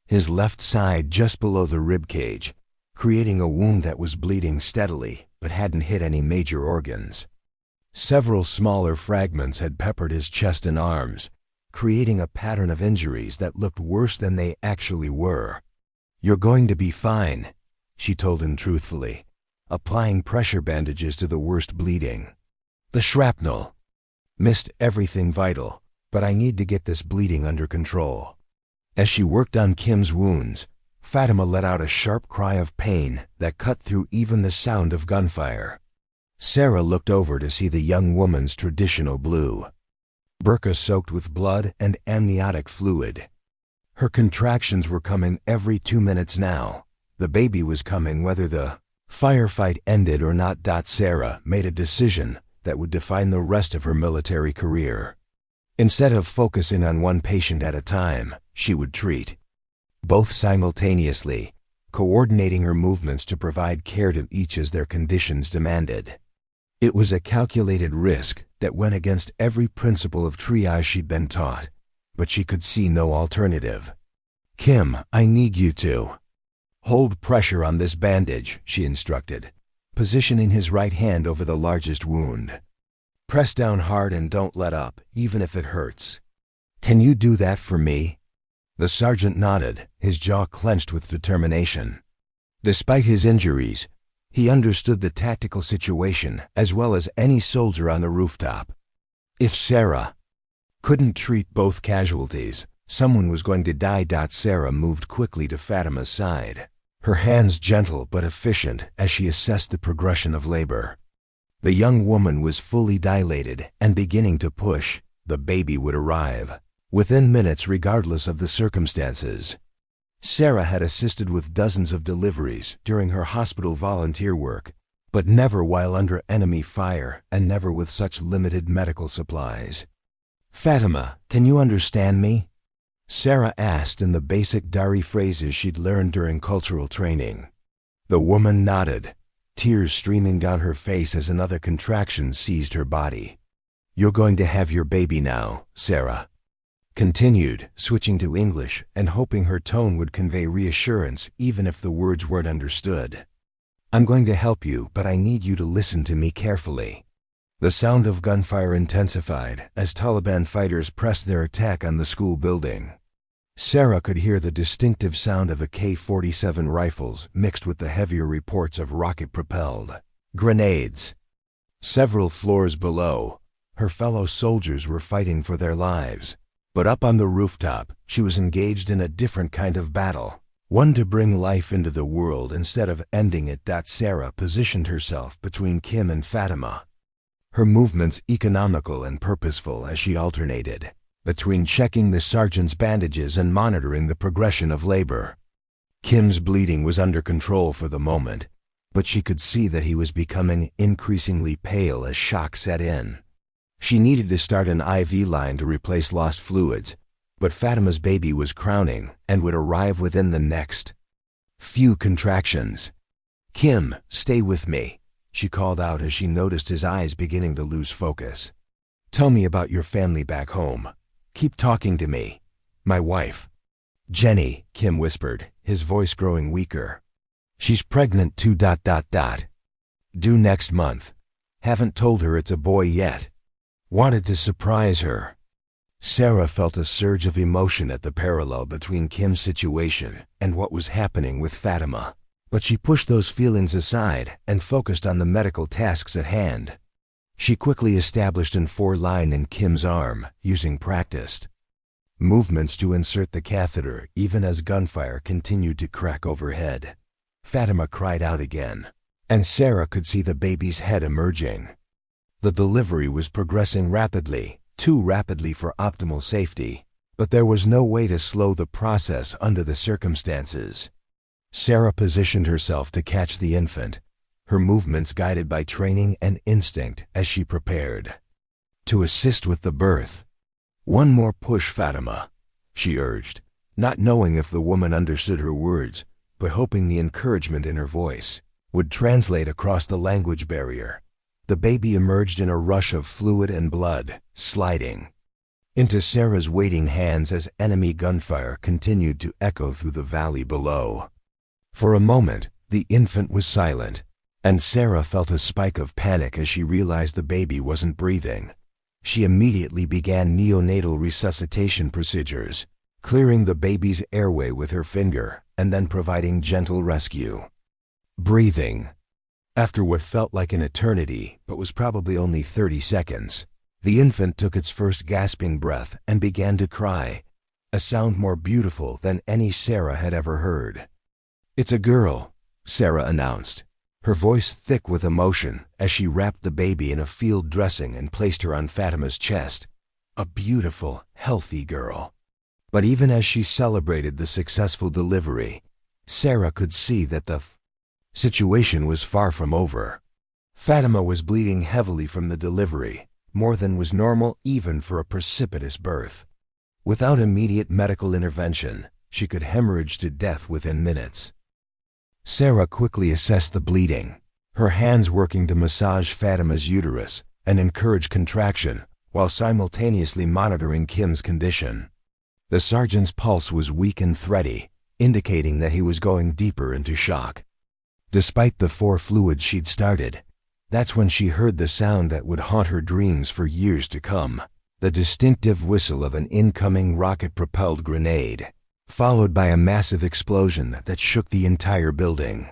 his left side just below the rib cage, creating a wound that was bleeding steadily but hadn't hit any major organs. Several smaller fragments had peppered his chest and arms, creating a pattern of injuries that looked worse than they actually were. "You're going to be fine," she told him truthfully, applying pressure bandages to the worst bleeding. "The shrapnel missed everything vital, but I need to get this bleeding under control." As she worked on Kim's wounds, Fatima let out a sharp cry of pain that cut through even the sound of gunfire. Sarah looked over to see the young woman's traditional blue burqa soaked with blood and amniotic fluid. Her contractions were coming every 2 minutes now. The baby was coming whether the firefight ended or not. Sarah made a decision that would define the rest of her military career. Instead of focusing on 1 patient at a time, she would treat both simultaneously, coordinating her movements to provide care to each as their conditions demanded. It was a calculated risk that went against every principle of triage she'd been taught, but she could see no alternative. "Kim, I need you to hold pressure on this bandage," she instructed, positioning his right hand over the largest wound. "Press down hard and don't let up, even if it hurts. Can you do that for me?" The sergeant nodded, his jaw clenched with determination. Despite his injuries, he understood the tactical situation as well as any soldier on the rooftop. If Sarah couldn't treat both casualties, someone was going to die. Sarah moved quickly to Fatima's side, her hands gentle but efficient as she assessed the progression of labor. The young woman was fully dilated and beginning to push. The baby would arrive within minutes regardless of the circumstances. Sarah had assisted with dozens of deliveries during her hospital volunteer work, but never while under enemy fire and never with such limited medical supplies. "Fatima, can you understand me?" Sarah asked in the basic Dari phrases she'd learned during cultural training. The woman nodded, tears streaming down her face as another contraction seized her body. "You're going to have your baby now," Sarah continued, switching to English and hoping her tone would convey reassurance even if the words weren't understood. "I'm going to help you, but I need you to listen to me carefully." The sound of gunfire intensified as Taliban fighters pressed their attack on the school building. Sarah could hear the distinctive sound of AK-47 rifles mixed with the heavier reports of rocket-propelled grenades. Several floors below, her fellow soldiers were fighting for their lives. But up on the rooftop, she was engaged in a different kind of battle, one to bring life into the world instead of ending it. Sarah positioned herself between Kim and Fatima, her movements economical and purposeful as she alternated between checking the sergeant's bandages and monitoring the progression of labor. Kim's bleeding was under control for the moment, but she could see that he was becoming increasingly pale as shock set in. She needed to start an IV line to replace lost fluids, but Fatima's baby was crowning and would arrive within the next few contractions. "Kim, stay with me," she called out as she noticed his eyes beginning to lose focus. "Tell me about your family back home. Keep talking to me. My wife." "Jenny," Kim whispered, his voice growing weaker. "She's pregnant too. Due next month. Haven't told her it's a boy yet. Wanted to surprise her." Sarah felt a surge of emotion at the parallel between Kim's situation and what was happening with Fatima, but she pushed those feelings aside and focused on the medical tasks at hand. She quickly established an 4-line in Kim's arm, using practiced movements to insert the catheter even as gunfire continued to crack overhead. Fatima cried out again, and Sarah could see the baby's head emerging. The delivery was progressing rapidly, too rapidly for optimal safety, but there was no way to slow the process under the circumstances. Sarah positioned herself to catch the infant, her movements guided by training and instinct as she prepared to assist with the birth. "One more push, Fatima," she urged, not knowing if the woman understood her words, but hoping the encouragement in her voice would translate across the language barrier. The baby emerged in a rush of fluid and blood, sliding into Sarah's waiting hands as enemy gunfire continued to echo through the valley below. For a moment, the infant was silent, and Sarah felt a spike of panic as she realized the baby wasn't breathing. She immediately began neonatal resuscitation procedures, clearing the baby's airway with her finger and then providing gentle rescue. Breathing. After what felt like an eternity, but was probably only 30 seconds, the infant took its first gasping breath and began to cry, a sound more beautiful than any Sarah had ever heard. "It's a girl," Sarah announced, her voice thick with emotion as she wrapped the baby in a field dressing and placed her on Fatima's chest. A beautiful, healthy girl. But even as she celebrated the successful delivery, Sarah could see that the situation was far from over. Fatima was bleeding heavily from the delivery, more than was normal even for a precipitous birth. Without immediate medical intervention, she could hemorrhage to death within minutes. Sarah quickly assessed the bleeding, her hands working to massage Fatima's uterus and encourage contraction while simultaneously monitoring Kim's condition. The sergeant's pulse was weak and thready, indicating that he was going deeper into shock. Despite the 4 fluids she'd started, that's when she heard the sound that would haunt her dreams for years to come, the distinctive whistle of an incoming rocket-propelled grenade, followed by a massive explosion that shook the entire building.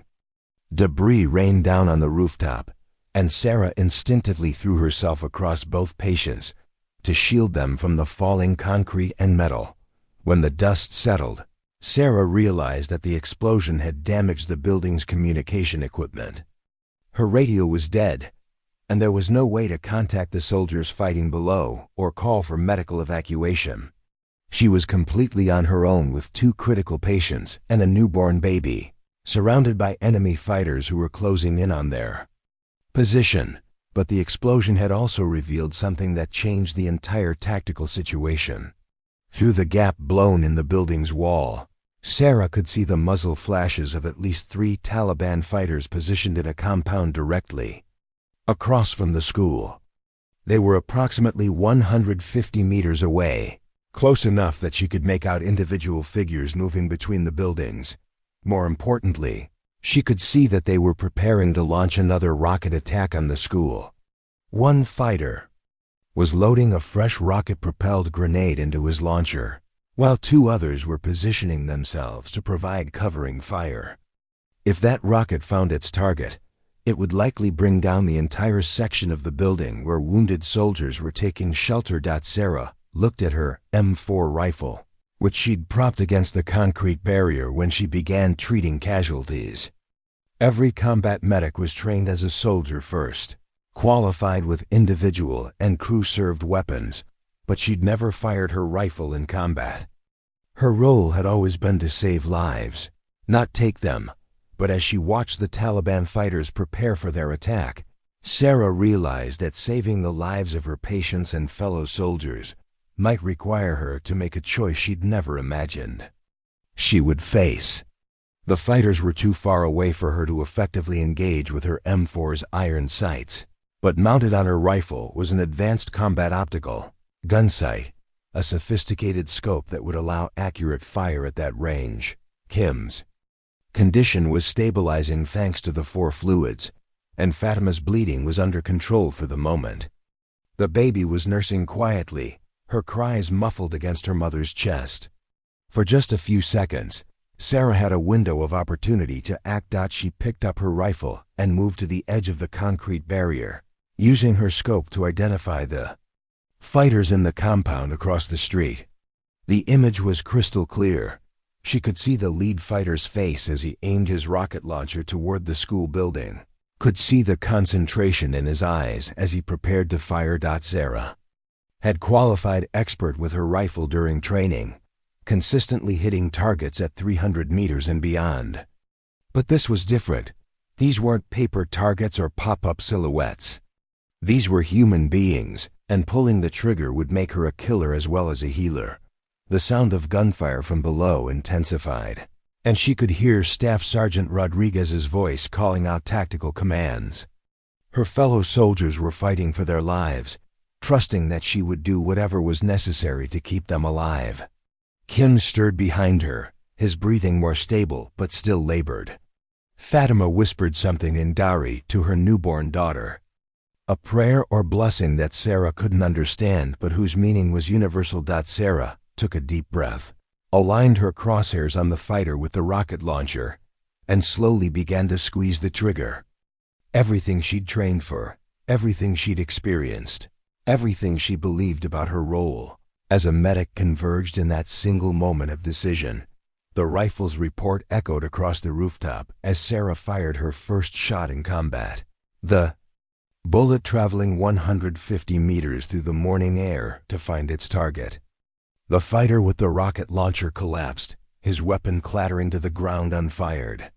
Debris rained down on the rooftop, and Sarah instinctively threw herself across both patients to shield them from the falling concrete and metal. When the dust settled, Sarah realized that the explosion had damaged the building's communication equipment. Her radio was dead, and there was no way to contact the soldiers fighting below or call for medical evacuation. She was completely on her own with 2 critical patients and a newborn baby, surrounded by enemy fighters who were closing in on their position. But the explosion had also revealed something that changed the entire tactical situation. Through the gap blown in the building's wall, Sarah could see the muzzle flashes of at least 3 Taliban fighters positioned in a compound directly across from the school. They were approximately 150 meters away, close enough that she could make out individual figures moving between the buildings. More importantly, she could see that they were preparing to launch another rocket attack on the school. One fighter was loading a fresh rocket-propelled grenade into his launcher, while 2 others were positioning themselves to provide covering fire. If that rocket found its target, it would likely bring down the entire section of the building where wounded soldiers were taking shelter. Sarah looked at her M4 rifle, which she'd propped against the concrete barrier when she began treating casualties. Every combat medic was trained as a soldier first, qualified with individual and crew-served weapons, but she'd never fired her rifle in combat. Her role had always been to save lives, not take them. But as she watched the Taliban fighters prepare for their attack, Sarah realized that saving the lives of her patients and fellow soldiers might require her to make a choice she'd never imagined. She would face. The fighters were too far away for her to effectively engage with her M4's iron sights, but mounted on her rifle was an advanced combat optical gun sight, a sophisticated scope that would allow accurate fire at that range. Kim's condition was stabilizing thanks to the 4 fluids, and Fatima's bleeding was under control for the moment. The baby was nursing quietly, her cries muffled against her mother's chest. For just a few seconds, Sarah had a window of opportunity to act. She picked up her rifle and moved to the edge of the concrete barrier, using her scope to identify the fighters in the compound across the street. The image was crystal clear. She could see the lead fighter's face as he aimed his rocket launcher toward the school building, could see the concentration in his eyes as he prepared to fire. Sarah had qualified expert with her rifle during training, consistently hitting targets at 300 meters and beyond. But this was different. These weren't paper targets or pop-up silhouettes. These were human beings, and pulling the trigger would make her a killer as well as a healer. The sound of gunfire from below intensified, and she could hear Staff Sergeant Rodriguez's voice calling out tactical commands. Her fellow soldiers were fighting for their lives, trusting that she would do whatever was necessary to keep them alive. Kim stirred behind her, his breathing more stable but still labored. Fatima whispered something in Dari to her newborn daughter. A prayer or blessing that Sarah couldn't understand but whose meaning was universal. Sarah took a deep breath, aligned her crosshairs on the fighter with the rocket launcher, and slowly began to squeeze the trigger. Everything she'd trained for, everything she'd experienced, everything she believed about her role as a medic converged in that single moment of decision. The rifle's report echoed across the rooftop as Sarah fired her first shot in combat. The bullet traveling 150 meters through the morning air to find its target. The fighter with the rocket launcher collapsed, his weapon clattering to the ground unfired.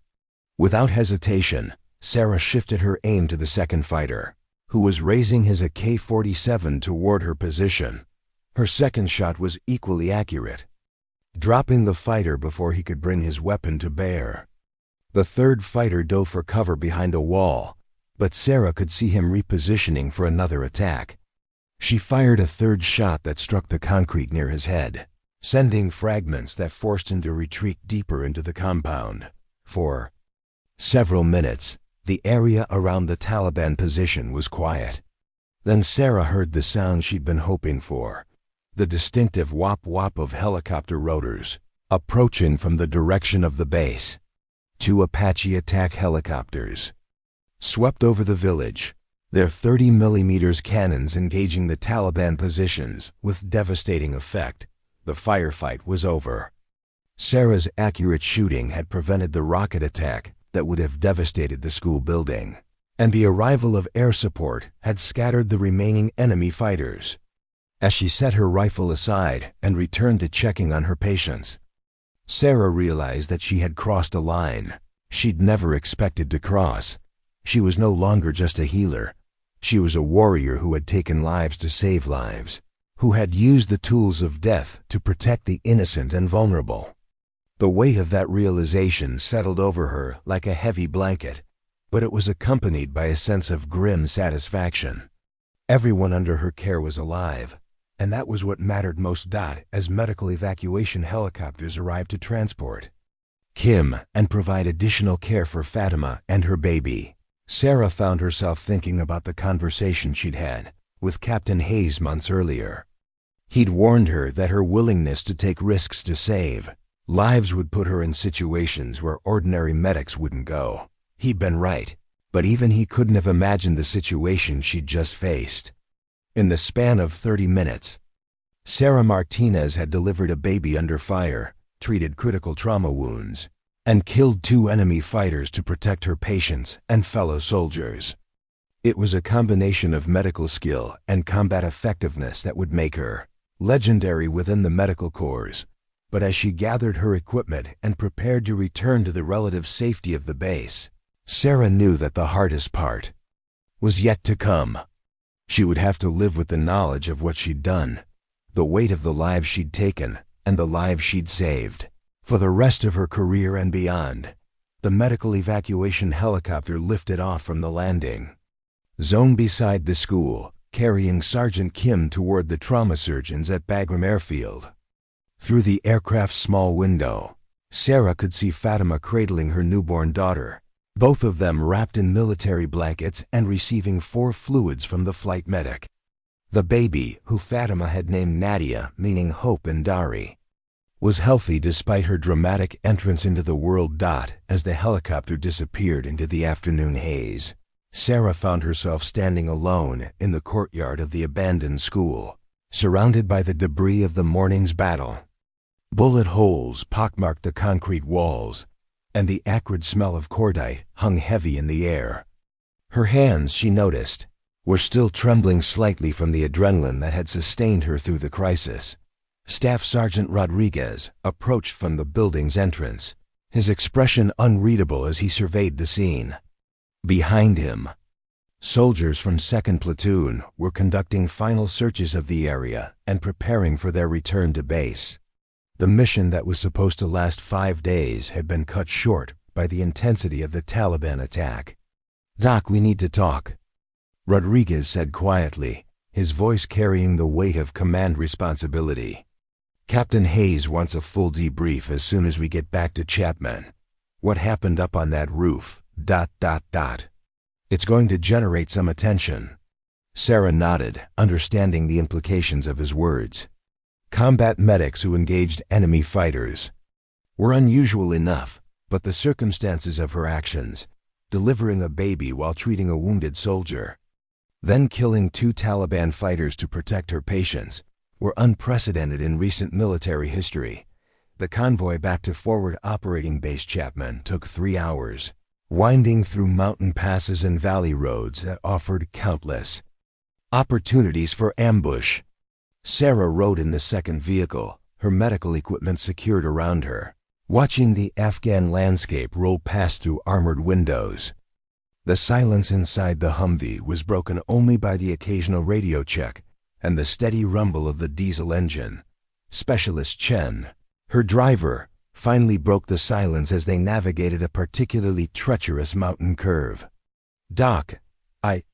Without hesitation, Sarah shifted her aim to the second fighter, who was raising his AK-47 toward her position. Her second shot was equally accurate, dropping the fighter before he could bring his weapon to bear. The third fighter dove for cover behind a wall, but Sarah could see him repositioning for another attack. She fired a third shot that struck the concrete near his head, sending fragments that forced him to retreat deeper into the compound. For several minutes, the area around the Taliban position was quiet. Then Sarah heard the sound she'd been hoping for, the distinctive whop-whop of helicopter rotors, approaching from the direction of the base. 2 Apache attack helicopters swept over the village, their 30mm cannons engaging the Taliban positions with devastating effect. The firefight was over. Sarah's accurate shooting had prevented the rocket attack that would have devastated the school building, and the arrival of air support had scattered the remaining enemy fighters. As she set her rifle aside and returned to checking on her patients, Sarah realized that she had crossed a line she'd never expected to cross. She was no longer just a healer. She was a warrior who had taken lives to save lives, who had used the tools of death to protect the innocent and vulnerable. The weight of that realization settled over her like a heavy blanket, but it was accompanied by a sense of grim satisfaction. Everyone under her care was alive, and that was what mattered most. As medical evacuation helicopters arrived to transport Kim and provide additional care for Fatima and her baby, Sarah found herself thinking about the conversation she'd had with Captain Hayes months earlier. He'd warned her that her willingness to take risks to save lives would put her in situations where ordinary medics wouldn't go. He'd been right, but even he couldn't have imagined the situation she'd just faced. In the span of 30 minutes, Sarah Martinez had delivered a baby under fire, treated critical trauma wounds, and killed 2 enemy fighters to protect her patients and fellow soldiers. It was a combination of medical skill and combat effectiveness that would make her legendary within the medical corps. But as she gathered her equipment and prepared to return to the relative safety of the base, Sarah knew that the hardest part was yet to come. She would have to live with the knowledge of what she'd done, the weight of the lives she'd taken, and the lives she'd saved. For the rest of her career and beyond, the medical evacuation helicopter lifted off from the landing zone beside the school, carrying Sergeant Kim toward the trauma surgeons at Bagram Airfield. Through the aircraft's small window, Sarah could see Fatima cradling her newborn daughter, both of them wrapped in military blankets and receiving 4 fluids from the flight medic. The baby, who Fatima had named Nadia, meaning hope in Dari, was healthy despite her dramatic entrance into the world. As the helicopter disappeared into the afternoon haze, Sarah found herself standing alone in the courtyard of the abandoned school, surrounded by the debris of the morning's battle. Bullet holes pockmarked the concrete walls, and the acrid smell of cordite hung heavy in the air. Her hands, she noticed, were still trembling slightly from the adrenaline that had sustained her through the crisis. Staff Sergeant Rodriguez approached from the building's entrance, his expression unreadable as he surveyed the scene. Behind him, soldiers from 2nd Platoon were conducting final searches of the area and preparing for their return to base. The mission that was supposed to last 5 days had been cut short by the intensity of the Taliban attack. "Doc, we need to talk," Rodriguez said quietly, his voice carrying the weight of command responsibility. "Captain Hayes wants a full debrief as soon as we get back to Chapman. What happened up on that roof? ... It's going to generate some attention." Sarah nodded, understanding the implications of his words. Combat medics who engaged enemy fighters were unusual enough, but the circumstances of her actions, delivering a baby while treating a wounded soldier, then killing 2 Taliban fighters to protect her patients, were unprecedented in recent military history. The convoy back to Forward Operating Base Chapman took 3 hours, winding through mountain passes and valley roads that offered countless opportunities for ambush. Sarah rode in the second vehicle, her medical equipment secured around her, watching the Afghan landscape roll past through armored windows. The silence inside the Humvee was broken only by the occasional radio check and the steady rumble of the diesel engine. Specialist Chen, her driver, finally broke the silence as they navigated a particularly treacherous mountain curve. "Doc, I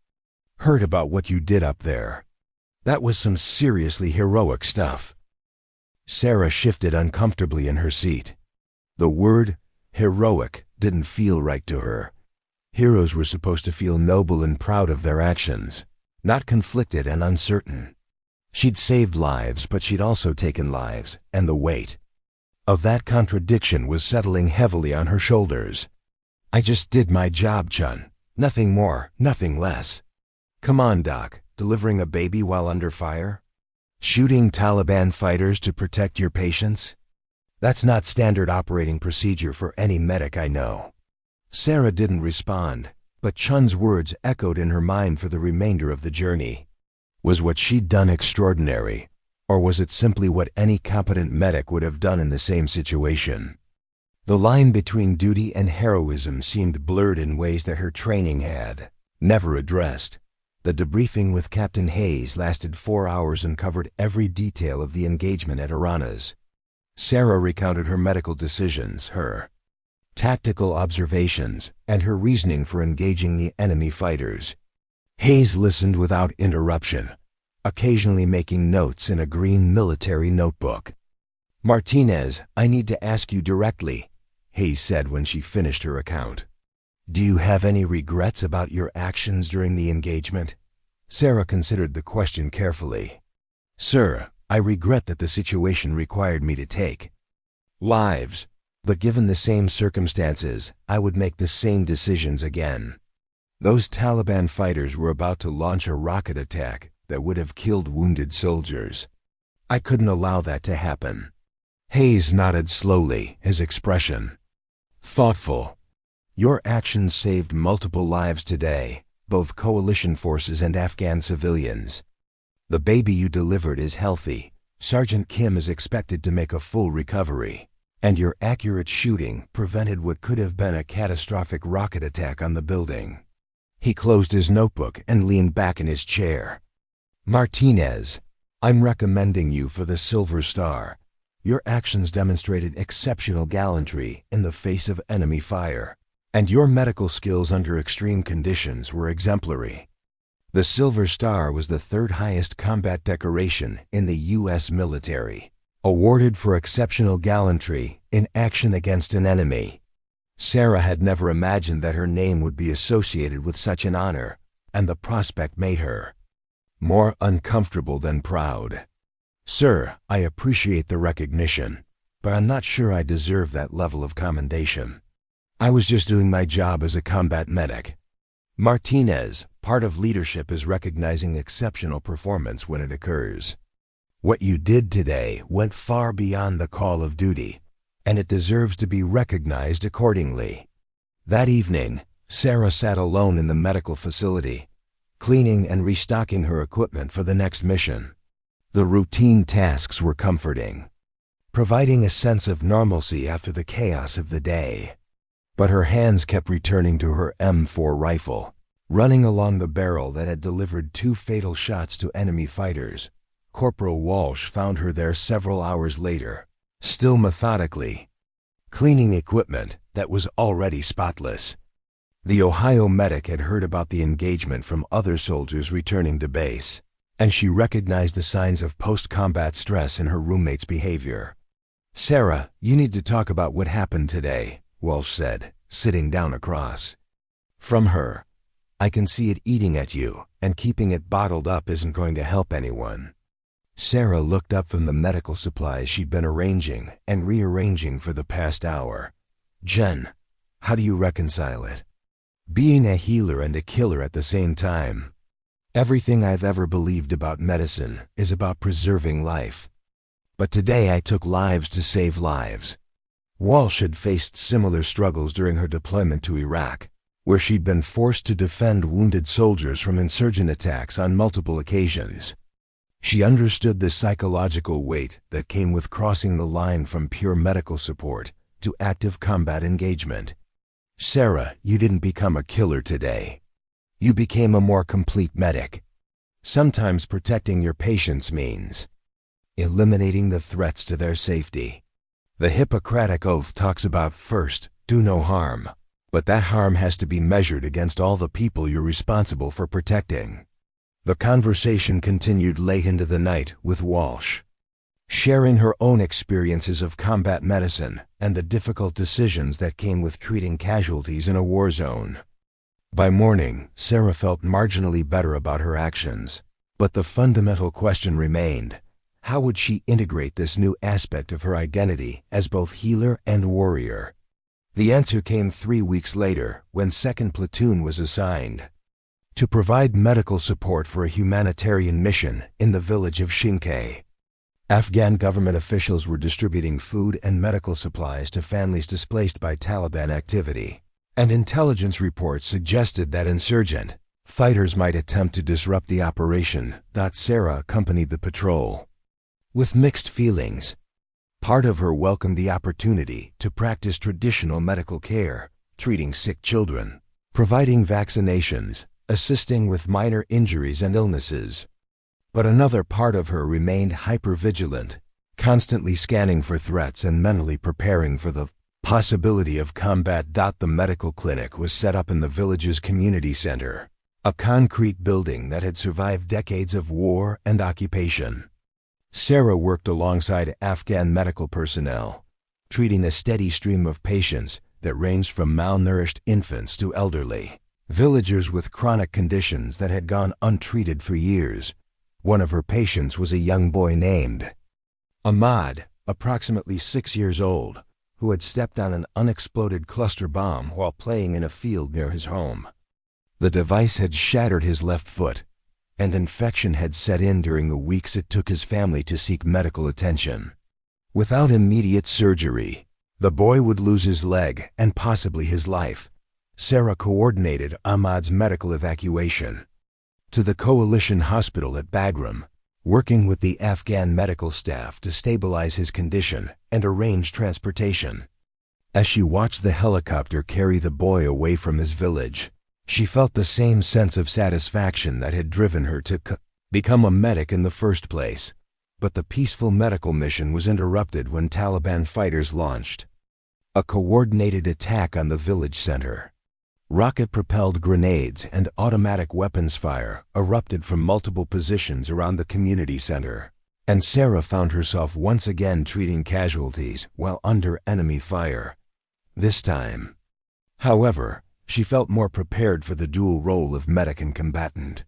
heard about what you did up there. That was some seriously heroic stuff." Sarah shifted uncomfortably in her seat. The word heroic didn't feel right to her. Heroes were supposed to feel noble and proud of their actions, not conflicted and uncertain. She'd saved lives, but she'd also taken lives, and the weight of that contradiction was settling heavily on her shoulders. "I just did my job, Chun. Nothing more, nothing less." "Come on, Doc. Delivering a baby while under fire? Shooting Taliban fighters to protect your patients? That's not standard operating procedure for any medic I know." Sarah didn't respond, but Chun's words echoed in her mind for the remainder of the journey. Was what she'd done extraordinary, or was it simply what any competent medic would have done in the same situation? The line between duty and heroism seemed blurred in ways that her training had never addressed. The debriefing with Captain Hayes lasted 4 hours and covered every detail of the engagement at Aranas. Sarah recounted her medical decisions, her tactical observations, and her reasoning for engaging the enemy fighters. Hayes listened without interruption, occasionally making notes in a green military notebook. "Martinez, I need to ask you directly," Hayes said when she finished her account. "Do you have any regrets about your actions during the engagement?" Sarah considered the question carefully. "Sir, I regret that the situation required me to take lives, but given the same circumstances, I would make the same decisions again. Those Taliban fighters were about to launch a rocket attack that would have killed wounded soldiers. I couldn't allow that to happen. Hayes nodded slowly, his expression thoughtful. Your actions saved multiple lives today, both coalition forces and Afghan civilians. The baby you delivered is healthy. Sergeant Kim is expected to make a full recovery, and your accurate shooting prevented what could have been a catastrophic rocket attack on the building. He closed his notebook and leaned back in his chair. Martinez, I'm recommending you for the Silver Star. Your actions demonstrated exceptional gallantry in the face of enemy fire, and your medical skills under extreme conditions were exemplary. The Silver Star was the third highest combat decoration in the U.S. military, awarded for exceptional gallantry in action against an enemy. Sarah had never imagined that her name would be associated with such an honor, and the prospect made her more uncomfortable than proud. Sir, I appreciate the recognition, but I'm not sure I deserve that level of commendation. I was just doing my job as a combat medic. Martinez, part of leadership is recognizing exceptional performance when it occurs. What you did today went far beyond the call of duty, and it deserves to be recognized accordingly. That evening, Sarah sat alone in the medical facility, cleaning and restocking her equipment for the next mission. The routine tasks were comforting, providing a sense of normalcy after the chaos of the day. But her hands kept returning to her M4 rifle, running along the barrel that had delivered 2 fatal shots to enemy fighters. Corporal Walsh found her there several hours later, still methodically cleaning equipment that was already spotless. The Ohio medic had heard about the engagement from other soldiers returning to base, and she recognized the signs of post-combat stress in her roommate's behavior. Sarah, you need to talk about what happened today, Walsh said, sitting down across from her. I can see it eating at you, and keeping it bottled up isn't going to help anyone. Sarah looked up from the medical supplies she'd been arranging and rearranging for the past hour. Jen, how do you reconcile it? Being a healer and a killer at the same time. Everything I've ever believed about medicine is about preserving life. But today I took lives to save lives. Walsh had faced similar struggles during her deployment to Iraq, where she'd been forced to defend wounded soldiers from insurgent attacks on multiple occasions. She understood the psychological weight that came with crossing the line from pure medical support to active combat engagement. Sarah, you didn't become a killer today. You became a more complete medic. Sometimes protecting your patients means eliminating the threats to their safety. The Hippocratic Oath talks about first, do no harm, but that harm has to be measured against all the people you're responsible for protecting. The conversation continued late into the night with Walsh, sharing her own experiences of combat medicine and the difficult decisions that came with treating casualties in a war zone. By morning, Sarah felt marginally better about her actions, but the fundamental question remained: how would she integrate this new aspect of her identity as both healer and warrior? The answer came 3 weeks later when 2nd Platoon was assigned to provide medical support for a humanitarian mission in the village of Shinkay. Afghan government officials were distributing food and medical supplies to families displaced by Taliban activity, and intelligence reports suggested that insurgent fighters might attempt to disrupt the operation. Sarah accompanied the patrol with mixed feelings. Part of her welcomed the opportunity to practice traditional medical care, treating sick children, providing vaccinations, assisting with minor injuries and illnesses. But another part of her remained hyper-vigilant, constantly scanning for threats and mentally preparing for the possibility of combat. The medical clinic was set up in the village's community center, a concrete building that had survived decades of war and occupation. Sarah worked alongside Afghan medical personnel, treating a steady stream of patients that ranged from malnourished infants to elderly villagers with chronic conditions that had gone untreated for years. One of her patients was a young boy named Ahmad, approximately 6 years old, who had stepped on an unexploded cluster bomb while playing in a field near his home. The device had shattered his left foot, and infection had set in during the weeks it took his family to seek medical attention. Without immediate surgery, the boy would lose his leg and possibly his life. Sarah coordinated Ahmad's medical evacuation to the coalition hospital at Bagram, working with the Afghan medical staff to stabilize his condition and arrange transportation. As she watched the helicopter carry the boy away from his village, she felt the same sense of satisfaction that had driven her to become a medic in the first place. But the peaceful medical mission was interrupted when Taliban fighters launched a coordinated attack on the village center. Rocket-propelled grenades and automatic weapons fire erupted from multiple positions around the community center, and Sarah found herself once again treating casualties while under enemy fire. This time, however, she felt more prepared for the dual role of medic and combatant.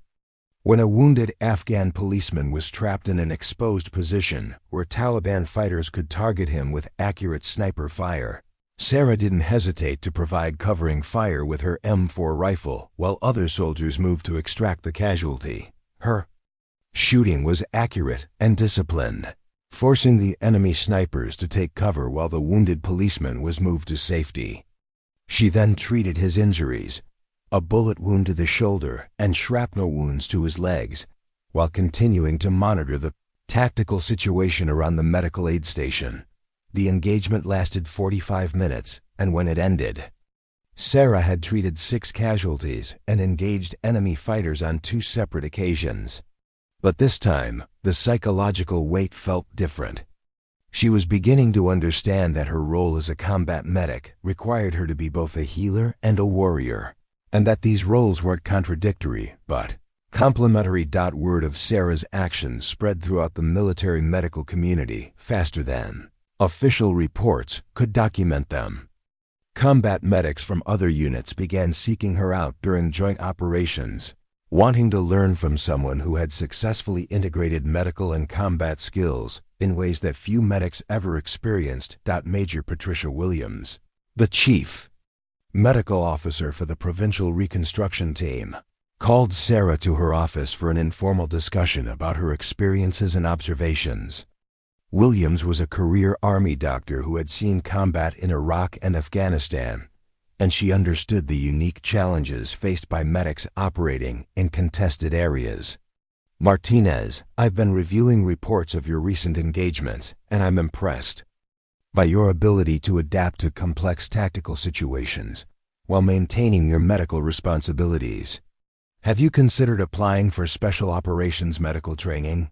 When a wounded Afghan policeman was trapped in an exposed position where Taliban fighters could target him with accurate sniper fire, Sarah didn't hesitate to provide covering fire with her M4 rifle while other soldiers moved to extract the casualty. Her shooting was accurate and disciplined, forcing the enemy snipers to take cover while the wounded policeman was moved to safety. She then treated his injuries, a bullet wound to the shoulder and shrapnel wounds to his legs, while continuing to monitor the tactical situation around the medical aid station. The engagement lasted 45 minutes, and when it ended, Sarah had treated 6 casualties and engaged enemy fighters on 2 separate occasions. But this time, the psychological weight felt different. She was beginning to understand that her role as a combat medic required her to be both a healer and a warrior, and that these roles weren't contradictory, but complementary. Word of Sarah's actions spread throughout the military medical community faster than official reports could document them. Combat medics from other units began seeking her out during joint operations, wanting to learn from someone who had successfully integrated medical and combat skills in ways that few medics ever experienced. Major Patricia Williams, the chief medical officer for the Provincial Reconstruction Team, called Sarah to her office for an informal discussion about her experiences and observations. Williams was a career Army doctor who had seen combat in Iraq and Afghanistan, and she understood the unique challenges faced by medics operating in contested areas. Martinez, I've been reviewing reports of your recent engagements, and I'm impressed by your ability to adapt to complex tactical situations while maintaining your medical responsibilities. Have you considered applying for Special Operations Medical training?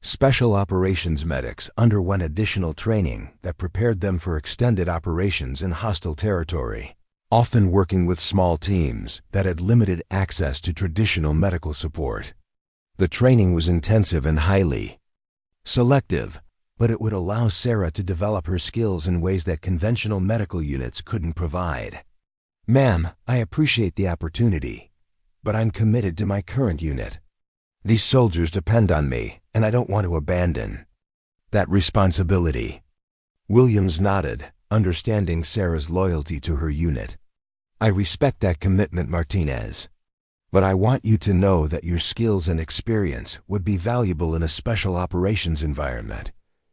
Special Operations medics underwent additional training that prepared them for extended operations in hostile territory, often working with small teams that had limited access to traditional medical support. The training was intensive and highly selective, but it would allow Sarah to develop her skills in ways that conventional medical units couldn't provide. Ma'am, I appreciate the opportunity, but I'm committed to my current unit. These soldiers depend on me, and I don't want to abandon that responsibility. Williams nodded, understanding Sarah's loyalty to her unit. I respect that commitment, Martinez, but I want you to know that your skills and experience would be valuable in a special operations environment.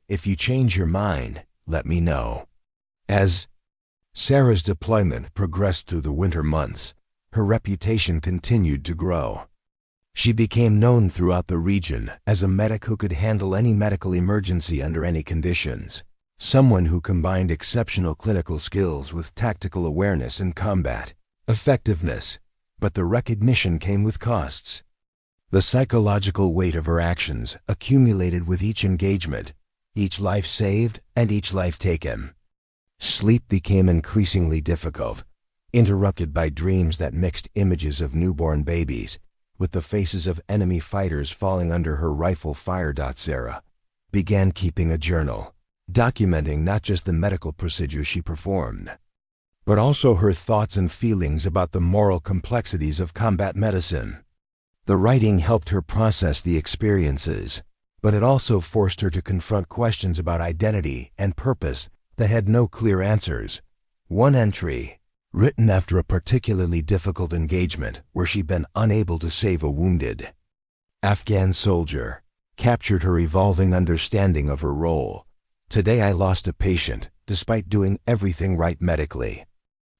If you change your mind, let me know. As Sarah's deployment progressed through the winter months, her reputation continued to grow. She became known throughout the region as a medic who could handle any medical emergency under any conditions, someone who combined exceptional clinical skills with tactical awareness and combat effectiveness. But the recognition came with costs. The psychological weight of her actions accumulated with each engagement, each life saved and each life taken. Sleep became increasingly difficult, interrupted by dreams that mixed images of newborn babies with the faces of enemy fighters falling under her rifle fire. Sarah began keeping a journal, documenting not just the medical procedures she performed, but also her thoughts and feelings about the moral complexities of combat medicine. The writing helped her process the experiences, but it also forced her to confront questions about identity and purpose that had no clear answers. One entry, written after a particularly difficult engagement where she'd been unable to save a wounded Afghan soldier, captured her evolving understanding of her role. Today I lost a patient, despite doing everything right medically.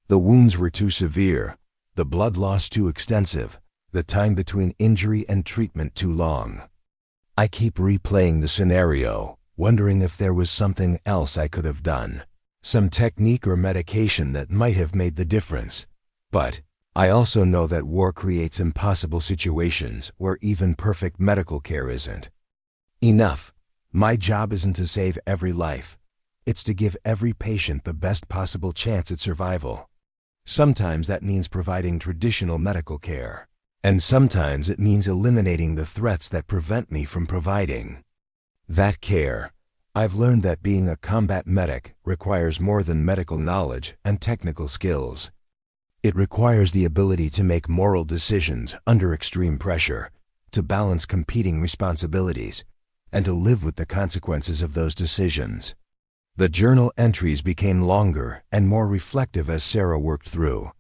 The wounds were too severe, the blood loss too extensive, the time between injury and treatment too long. I keep replaying the scenario, wondering if there was something else I could have done, some technique or medication that might have made the difference. But I also know that war creates impossible situations where even perfect medical care isn't enough. My job isn't to save every life. It's to give every patient the best possible chance at survival. Sometimes that means providing traditional medical care, and sometimes it means eliminating the threats that prevent me from providing that care. I've learned that being a combat medic requires more than medical knowledge and technical skills. It requires the ability to make moral decisions under extreme pressure, to balance competing responsibilities, and to live with the consequences of those decisions. The journal entries became longer and more reflective as Sarah worked through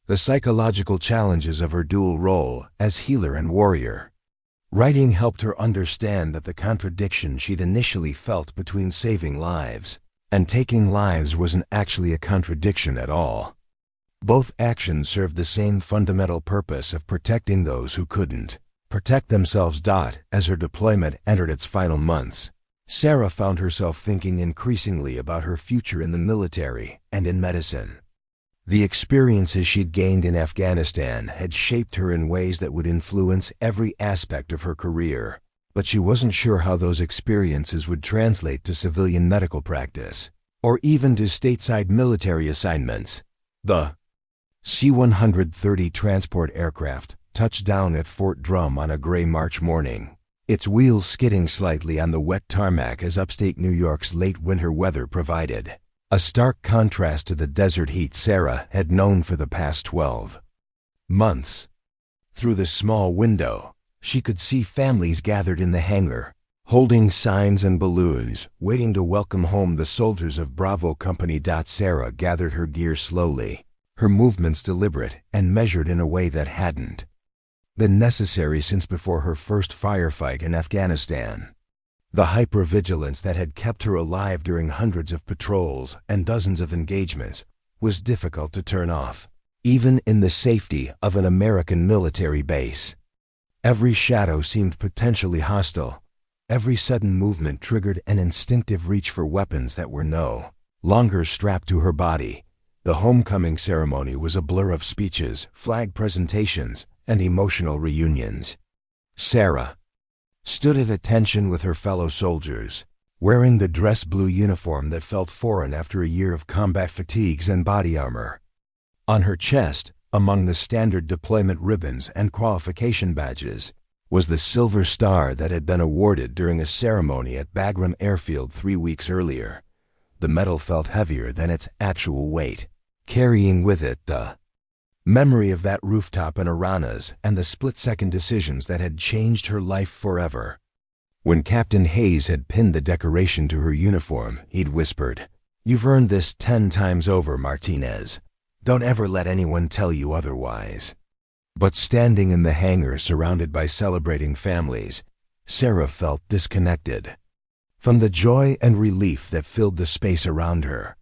the psychological challenges of her dual role as healer and warrior. Writing helped her understand that the contradiction she'd initially felt between saving lives and taking lives wasn't actually a contradiction at all. Both actions served the same fundamental purpose of protecting those who couldn't protect themselves. As her deployment entered its final months, Sarah found herself thinking increasingly about her future in the military and in medicine. The experiences she'd gained in Afghanistan had shaped her in ways that would influence every aspect of her career, but she wasn't sure how those experiences would translate to civilian medical practice, or even to stateside military assignments. The C-130 transport aircraft touched down at Fort Drum on a gray March morning, its wheels skidding slightly on the wet tarmac as upstate New York's late winter weather provided a stark contrast to the desert heat Sarah had known for the past 12 months. Through the small window, she could see families gathered in the hangar, holding signs and balloons, waiting to welcome home the soldiers of Bravo Company. Sarah gathered her gear slowly, her movements deliberate and measured in a way that hadn't been necessary since before her first firefight in Afghanistan. The hypervigilance that had kept her alive during hundreds of patrols and dozens of engagements was difficult to turn off, even in the safety of an American military base. Every shadow seemed potentially hostile. Every sudden movement triggered an instinctive reach for weapons that were no longer strapped to her body. The homecoming ceremony was a blur of speeches, flag presentations, and emotional reunions. Sarah stood at attention with her fellow soldiers, wearing the dress blue uniform that felt foreign after a year of combat fatigues and body armor. On her chest, among the standard deployment ribbons and qualification badges, was the silver star that had been awarded during a ceremony at Bagram Airfield 3 weeks earlier. The medal felt heavier than its actual weight, carrying with it the memory of that rooftop in Aranas and the split-second decisions that had changed her life forever. When Captain Hayes had pinned the decoration to her uniform, he'd whispered, "You've earned this 10 times over, Martinez. Don't ever let anyone tell you otherwise." But standing in the hangar surrounded by celebrating families, Sarah felt disconnected from the joy and relief that filled the space around her.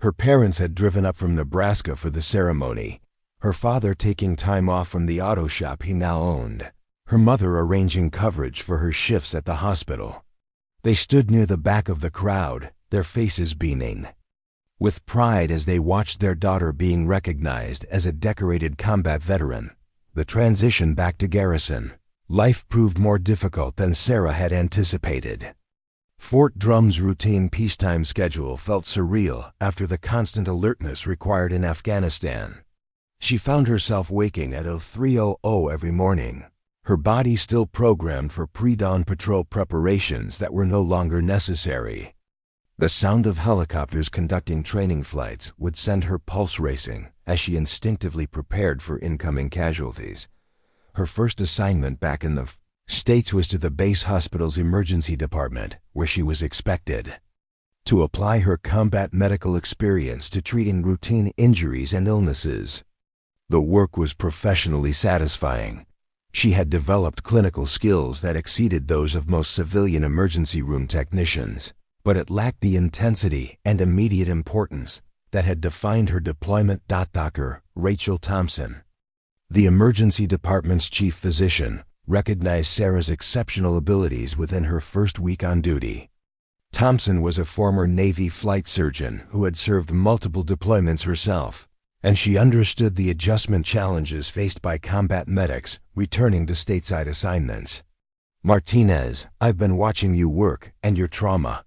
Her parents had driven up from Nebraska for the ceremony, her father taking time off from the auto shop he now owned, her mother arranging coverage for her shifts at the hospital. They stood near the back of the crowd, their faces beaming with pride as they watched their daughter being recognized as a decorated combat veteran. The transition back to garrison life proved more difficult than Sarah had anticipated. Fort Drum's routine peacetime schedule felt surreal after the constant alertness required in Afghanistan. She found herself waking at 03:00 every morning, her body still programmed for pre-dawn patrol preparations that were no longer necessary. The sound of helicopters conducting training flights would send her pulse racing as she instinctively prepared for incoming casualties. Her first assignment back in the States was to the base hospital's emergency department, where she was expected to apply her combat medical experience to treating routine injuries and illnesses. The work was professionally satisfying. She had developed clinical skills that exceeded those of most civilian emergency room technicians, but it lacked the intensity and immediate importance that had defined her deployment. Dr. Rachel Thompson, the emergency department's chief physician, recognized Sarah's exceptional abilities within her first week on duty. Thompson was a former Navy flight surgeon who had served multiple deployments herself, and she understood the adjustment challenges faced by combat medics returning to stateside assignments. "Martinez, I've been watching you work, and your trauma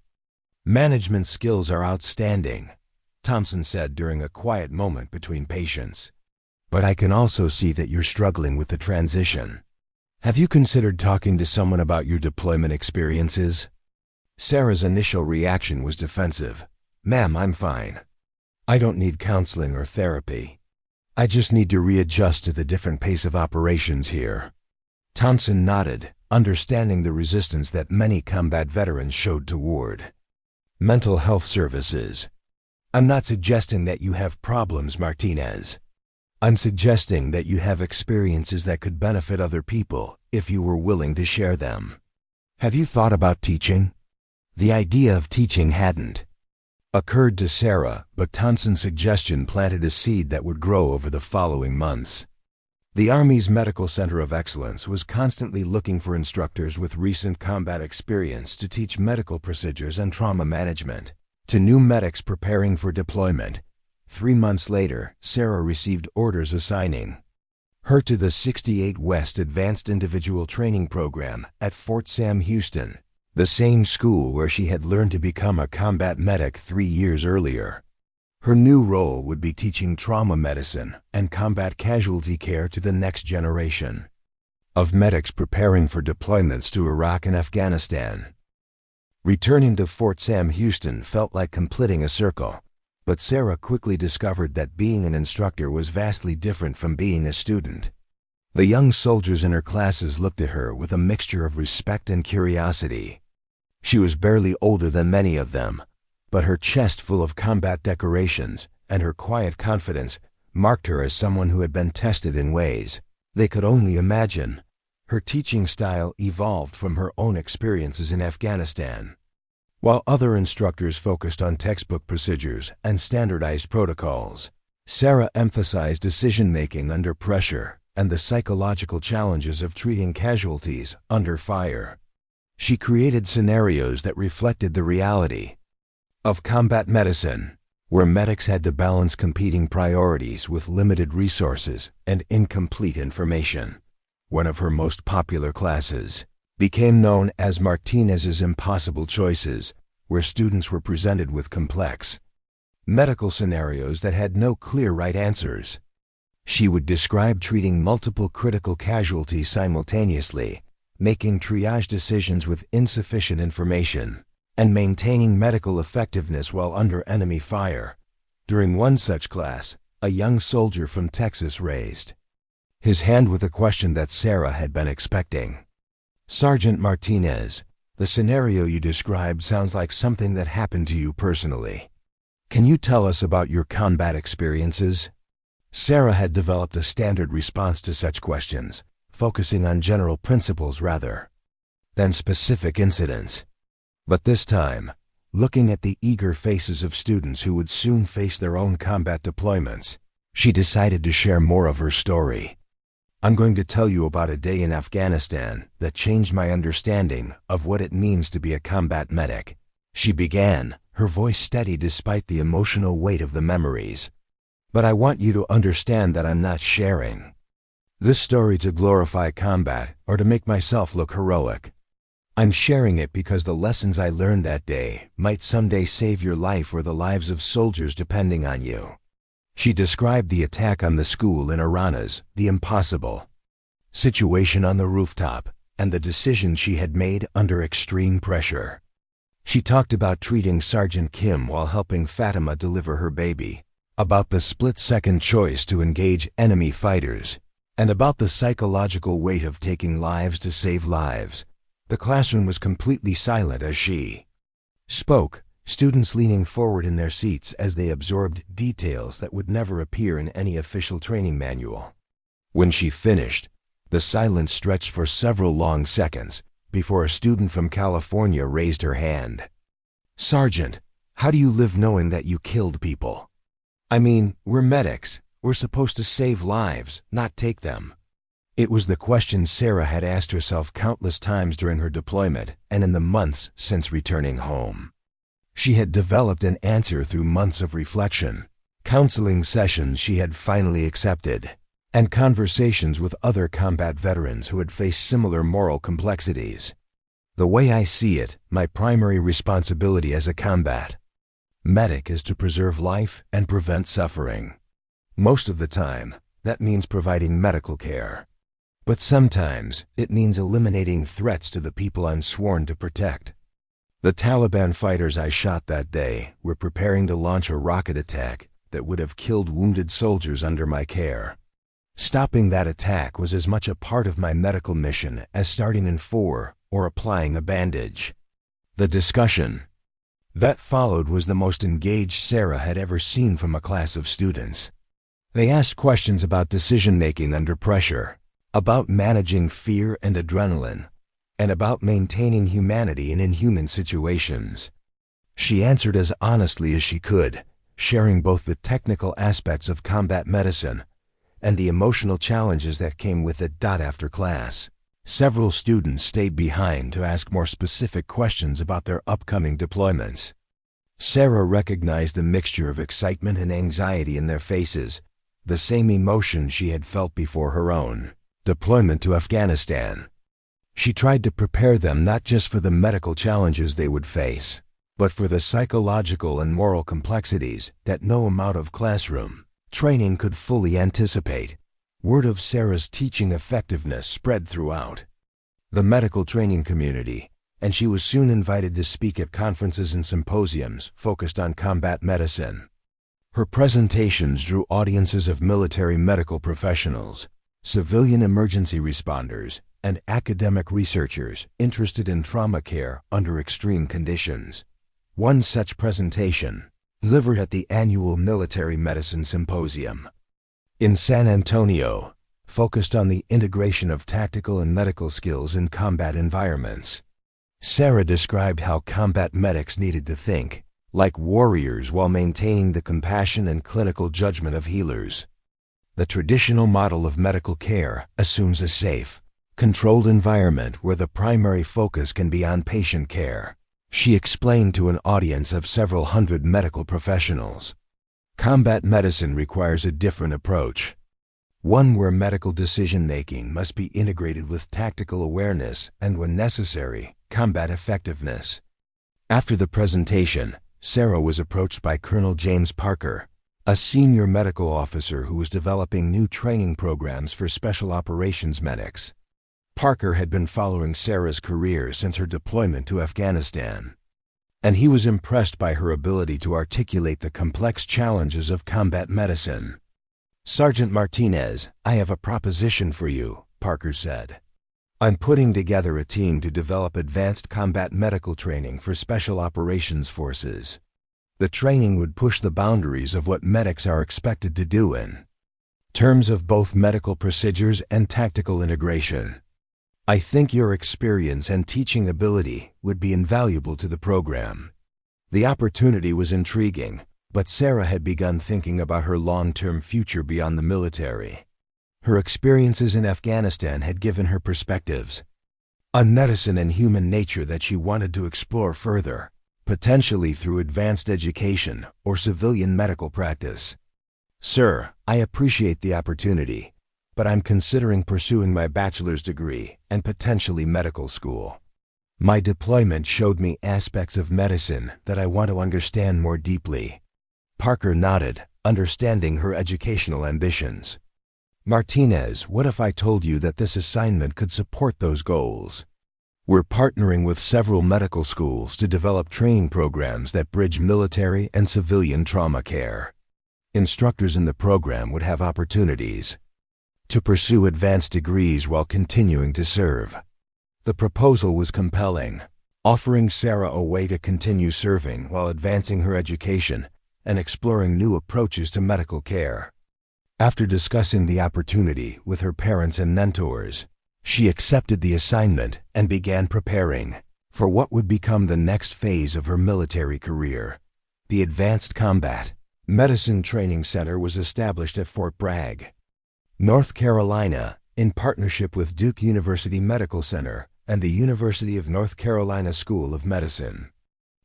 management skills are outstanding," Thompson said during a quiet moment between patients. "But I can also see that you're struggling with the transition. Have you considered talking to someone about your deployment experiences?" Sarah's initial reaction was defensive. "Ma'am, I'm fine. I don't need counseling or therapy. I just need to readjust to the different pace of operations here." Thompson nodded, understanding the resistance that many combat veterans showed toward mental health services. "I'm not suggesting that you have problems, Martinez. I'm suggesting that you have experiences that could benefit other people if you were willing to share them. Have you thought about teaching?" The idea of teaching hadn't occurred to Sarah, but Thompson's suggestion planted a seed that would grow over the following months. The Army's Medical Center of Excellence was constantly looking for instructors with recent combat experience to teach medical procedures and trauma management to new medics preparing for deployment. 3 months later, Sarah received orders assigning her to the 68 West Advanced Individual Training Program at Fort Sam Houston, the same school where she had learned to become a combat medic 3 years earlier. Her new role would be teaching trauma medicine and combat casualty care to the next generation of medics preparing for deployments to Iraq and Afghanistan. Returning to Fort Sam Houston felt like completing a circle, but Sarah quickly discovered that being an instructor was vastly different from being a student. The young soldiers in her classes looked at her with a mixture of respect and curiosity. She was barely older than many of them, but her chest full of combat decorations and her quiet confidence marked her as someone who had been tested in ways they could only imagine. Her teaching style evolved from her own experiences in Afghanistan. While other instructors focused on textbook procedures and standardized protocols, Sarah emphasized decision-making under pressure and the psychological challenges of treating casualties under fire. She created scenarios that reflected the reality of combat medicine, where medics had to balance competing priorities with limited resources and incomplete information. One of her most popular classes became known as Martinez's Impossible Choices, where students were presented with complex medical scenarios that had no clear right answers. She would describe treating multiple critical casualties simultaneously, making triage decisions with insufficient information, and maintaining medical effectiveness while under enemy fire. During one such class, a young soldier from Texas raised his hand with a question that Sarah had been expecting. "Sergeant Martinez, the scenario you described sounds like something that happened to you personally. Can you tell us about your combat experiences?" Sarah had developed a standard response to such questions, focusing on general principles rather than specific incidents. But this time, looking at the eager faces of students who would soon face their own combat deployments, she decided to share more of her story. "I'm going to tell you about a day in Afghanistan that changed my understanding of what it means to be a combat medic," she began, her voice steady despite the emotional weight of the memories. "But I want you to understand that I'm not sharing this story to glorify combat or to make myself look heroic. I'm sharing it because the lessons I learned that day might someday save your life or the lives of soldiers depending on you." She described the attack on the school in Iran as the impossible situation on the rooftop and the decisions she had made under extreme pressure. She talked about treating Sergeant Kim while helping Fatima deliver her baby, about the split-second choice to engage enemy fighters, and about the psychological weight of taking lives to save lives. The classroom was completely silent as she spoke, students leaning forward in their seats as they absorbed details that would never appear in any official training manual. When she finished, the silence stretched for several long seconds before a student from California raised her hand. "Sergeant, how do you live knowing that you killed people? I mean, we're medics. We're supposed to save lives, not take them." It was the question Sarah had asked herself countless times during her deployment and in the months since returning home. She had developed an answer through months of reflection, counseling sessions she had finally accepted, and conversations with other combat veterans who had faced similar moral complexities. "The way I see it, my primary responsibility as a combat medic is to preserve life and prevent suffering. Most of the time, that means providing medical care. But sometimes, it means eliminating threats to the people I'm sworn to protect." The Taliban fighters I shot that day were preparing to launch a rocket attack that would have killed wounded soldiers under my care. Stopping that attack was as much a part of my medical mission as starting in 4 or applying a bandage. The discussion that followed was the most engaged Sarah had ever seen from a class of students. They asked questions about decision-making under pressure, about managing fear and adrenaline, and about maintaining humanity in inhuman situations. She answered as honestly as she could, sharing both the technical aspects of combat medicine and the emotional challenges that came with it. After class, several students stayed behind to ask more specific questions about their upcoming deployments. Sarah recognized the mixture of excitement and anxiety in their faces, the same emotion she had felt before her own deployment to Afghanistan. She tried to prepare them not just for the medical challenges they would face, but for the psychological and moral complexities that no amount of classroom training could fully anticipate. Word of Sarah's teaching effectiveness spread throughout the medical training community, and she was soon invited to speak at conferences and symposiums focused on combat medicine. Her presentations drew audiences of military medical professionals, civilian emergency responders, and academic researchers interested in trauma care under extreme conditions. One such presentation, delivered at the annual Military Medicine Symposium in San Antonio, focused on the integration of tactical and medical skills in combat environments. Sarah described how combat medics needed to think like warriors while maintaining the compassion and clinical judgment of healers. The traditional model of medical care assumes a safe, controlled environment where the primary focus can be on patient care, she explained to an audience of several hundred medical professionals. Combat medicine requires a different approach, one where medical decision-making must be integrated with tactical awareness and, when necessary, combat effectiveness. After the presentation, Sarah was approached by Colonel James Parker, a senior medical officer who was developing new training programs for special operations medics. Parker had been following Sarah's career since her deployment to Afghanistan, and he was impressed by her ability to articulate the complex challenges of combat medicine. "Sergeant Martinez, I have a proposition for you," Parker said. "I'm putting together a team to develop advanced combat medical training for special operations forces. The training would push the boundaries of what medics are expected to do in terms of both medical procedures and tactical integration. I think your experience and teaching ability would be invaluable to the program." The opportunity was intriguing, but Sarah had begun thinking about her long-term future beyond the military. Her experiences in Afghanistan had given her perspectives on medicine and human nature that she wanted to explore further, potentially through advanced education or civilian medical practice. "Sir, I appreciate the opportunity, but I'm considering pursuing my bachelor's degree and potentially medical school. My deployment showed me aspects of medicine that I want to understand more deeply." Parker nodded, understanding her educational ambitions. "Martinez, what if I told you that this assignment could support those goals? We're partnering with several medical schools to develop training programs that bridge military and civilian trauma care. Instructors in the program would have opportunities to pursue advanced degrees while continuing to serve. The proposal was compelling, offering Sarah a way to continue serving while advancing her education and exploring new approaches to medical care. After discussing the opportunity with her parents and mentors, she accepted the assignment and began preparing for what would become the next phase of her military career. The Advanced Combat Medicine Training Center was established at Fort Bragg, North Carolina, in partnership with Duke University Medical Center and the University of North Carolina School of Medicine.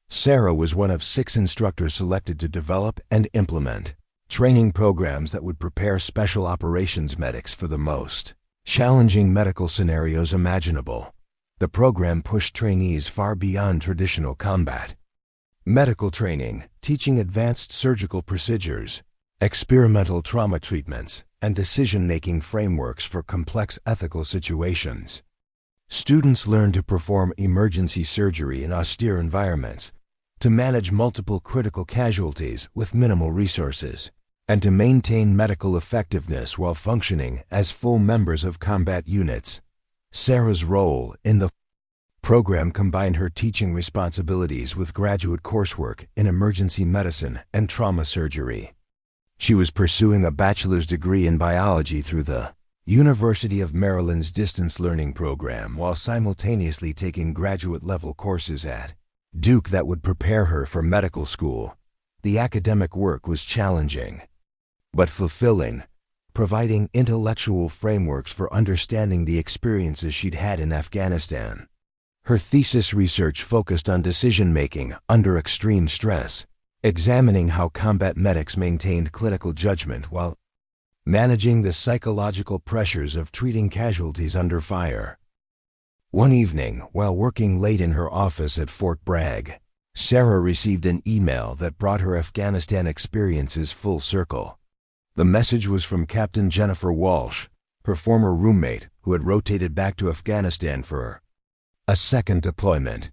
Sarah was one of 6 instructors selected to develop and implement training programs that would prepare special operations medics for the most challenging medical scenarios imaginable. The program pushed trainees far beyond traditional combat medical training, teaching advanced surgical procedures, experimental trauma treatments, and decision-making frameworks for complex ethical situations. Students learned to perform emergency surgery in austere environments, to manage multiple critical casualties with minimal resources, and to maintain medical effectiveness while functioning as full members of combat units. Sarah's role in the program combined her teaching responsibilities with graduate coursework in emergency medicine and trauma surgery. She was pursuing a bachelor's degree in biology through the University of Maryland's distance learning program while simultaneously taking graduate-level courses at Duke that would prepare her for medical school. The academic work was challenging, but fulfilling, providing intellectual frameworks for understanding the experiences she'd had in Afghanistan. Her thesis research focused on decision-making under extreme stress, examining how combat medics maintained clinical judgment while managing the psychological pressures of treating casualties under fire. One evening, while working late in her office at Fort Bragg, Sarah received an email that brought her Afghanistan experiences full circle. The message was from Captain Jennifer Walsh, her former roommate who had rotated back to Afghanistan for a second deployment.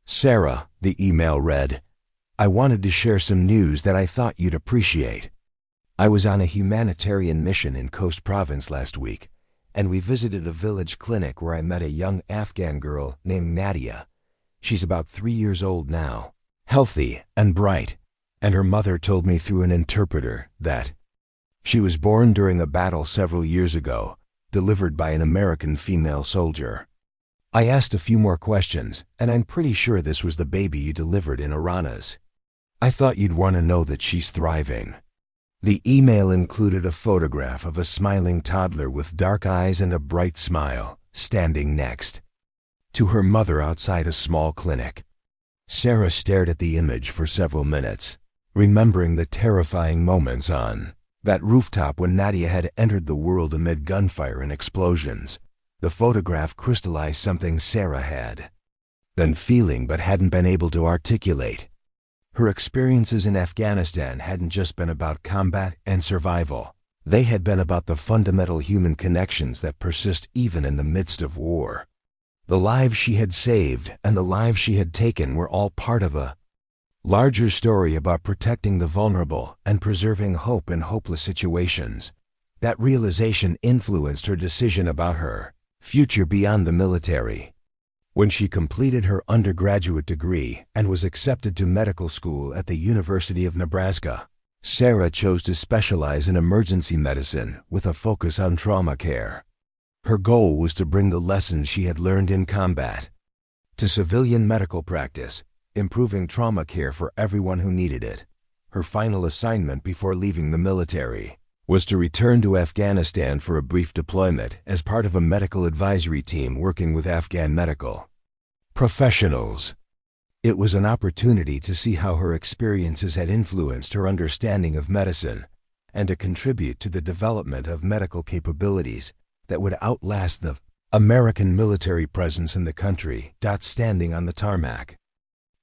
Sarah, the email read, "I wanted to share some news that I thought you'd appreciate. I was on a humanitarian mission in Coast Province last week, and we visited a village clinic where I met a young Afghan girl named Nadia. She's about 3 years old now, healthy and bright, and her mother told me through an interpreter that she was born during a battle several years ago, delivered by an American female soldier. I asked a few more questions, and I'm pretty sure this was the baby you delivered in Aranas. I thought you'd want to know that she's thriving." The email included a photograph of a smiling toddler with dark eyes and a bright smile, standing next to her mother outside a small clinic. Sarah stared at the image for several minutes, remembering the terrifying moments on that rooftop when Nadia had entered the world amid gunfire and explosions. The photograph crystallized something Sarah had been feeling but hadn't been able to articulate. Her experiences in Afghanistan hadn't just been about combat and survival. They had been about the fundamental human connections that persist even in the midst of war. The lives she had saved and the lives she had taken were all part of a larger story about protecting the vulnerable and preserving hope in hopeless situations. That realization influenced her decision about her future beyond the military. When she completed her undergraduate degree and was accepted to medical school at the University of Nebraska, Sarah chose to specialize in emergency medicine with a focus on trauma care. Her goal was to bring the lessons she had learned in combat to civilian medical practice, improving trauma care for everyone who needed it. Her final assignment before leaving the military was to return to Afghanistan for a brief deployment as part of a medical advisory team working with Afghan medical professionals. It was an opportunity to see how her experiences had influenced her understanding of medicine and to contribute to the development of medical capabilities that would outlast the American military presence in the country. Standing on the tarmac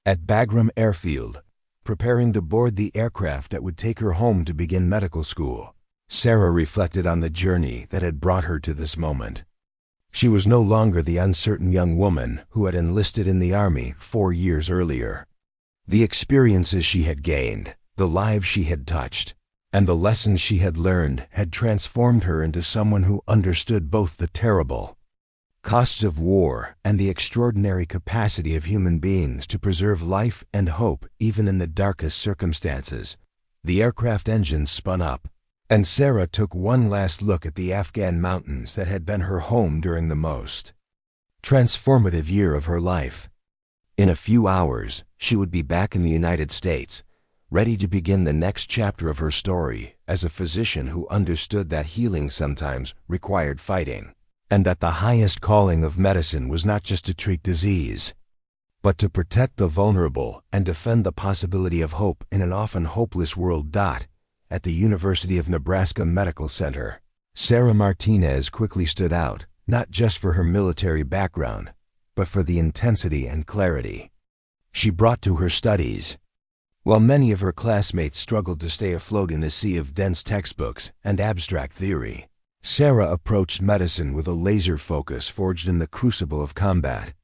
at Bagram Airfield, preparing to board the aircraft that would take her home to begin medical school, Sarah reflected on the journey that had brought her to this moment. She was no longer the uncertain young woman who had enlisted in the Army 4 years earlier. The experiences she had gained, the lives she had touched, And the lessons she had learned had transformed her into someone who understood both the terrible costs of war and the extraordinary capacity of human beings to preserve life and hope even in the darkest circumstances. The aircraft engines spun up, and Sarah took one last look at the Afghan mountains that had been her home during the most transformative year of her life. In a few hours, she would be back in the United States, ready to begin the next chapter of her story as a physician who understood that healing sometimes required fighting, and that the highest calling of medicine was not just to treat disease, but to protect the vulnerable and defend the possibility of hope in an often hopeless world. At the University of Nebraska Medical Center, Sarah Martinez quickly stood out, not just for her military background, but for the intensity and clarity she brought to her studies. While many of her classmates struggled to stay afloat in a sea of dense textbooks and abstract theory, Sarah approached medicine with a laser focus forged in the crucible of combat.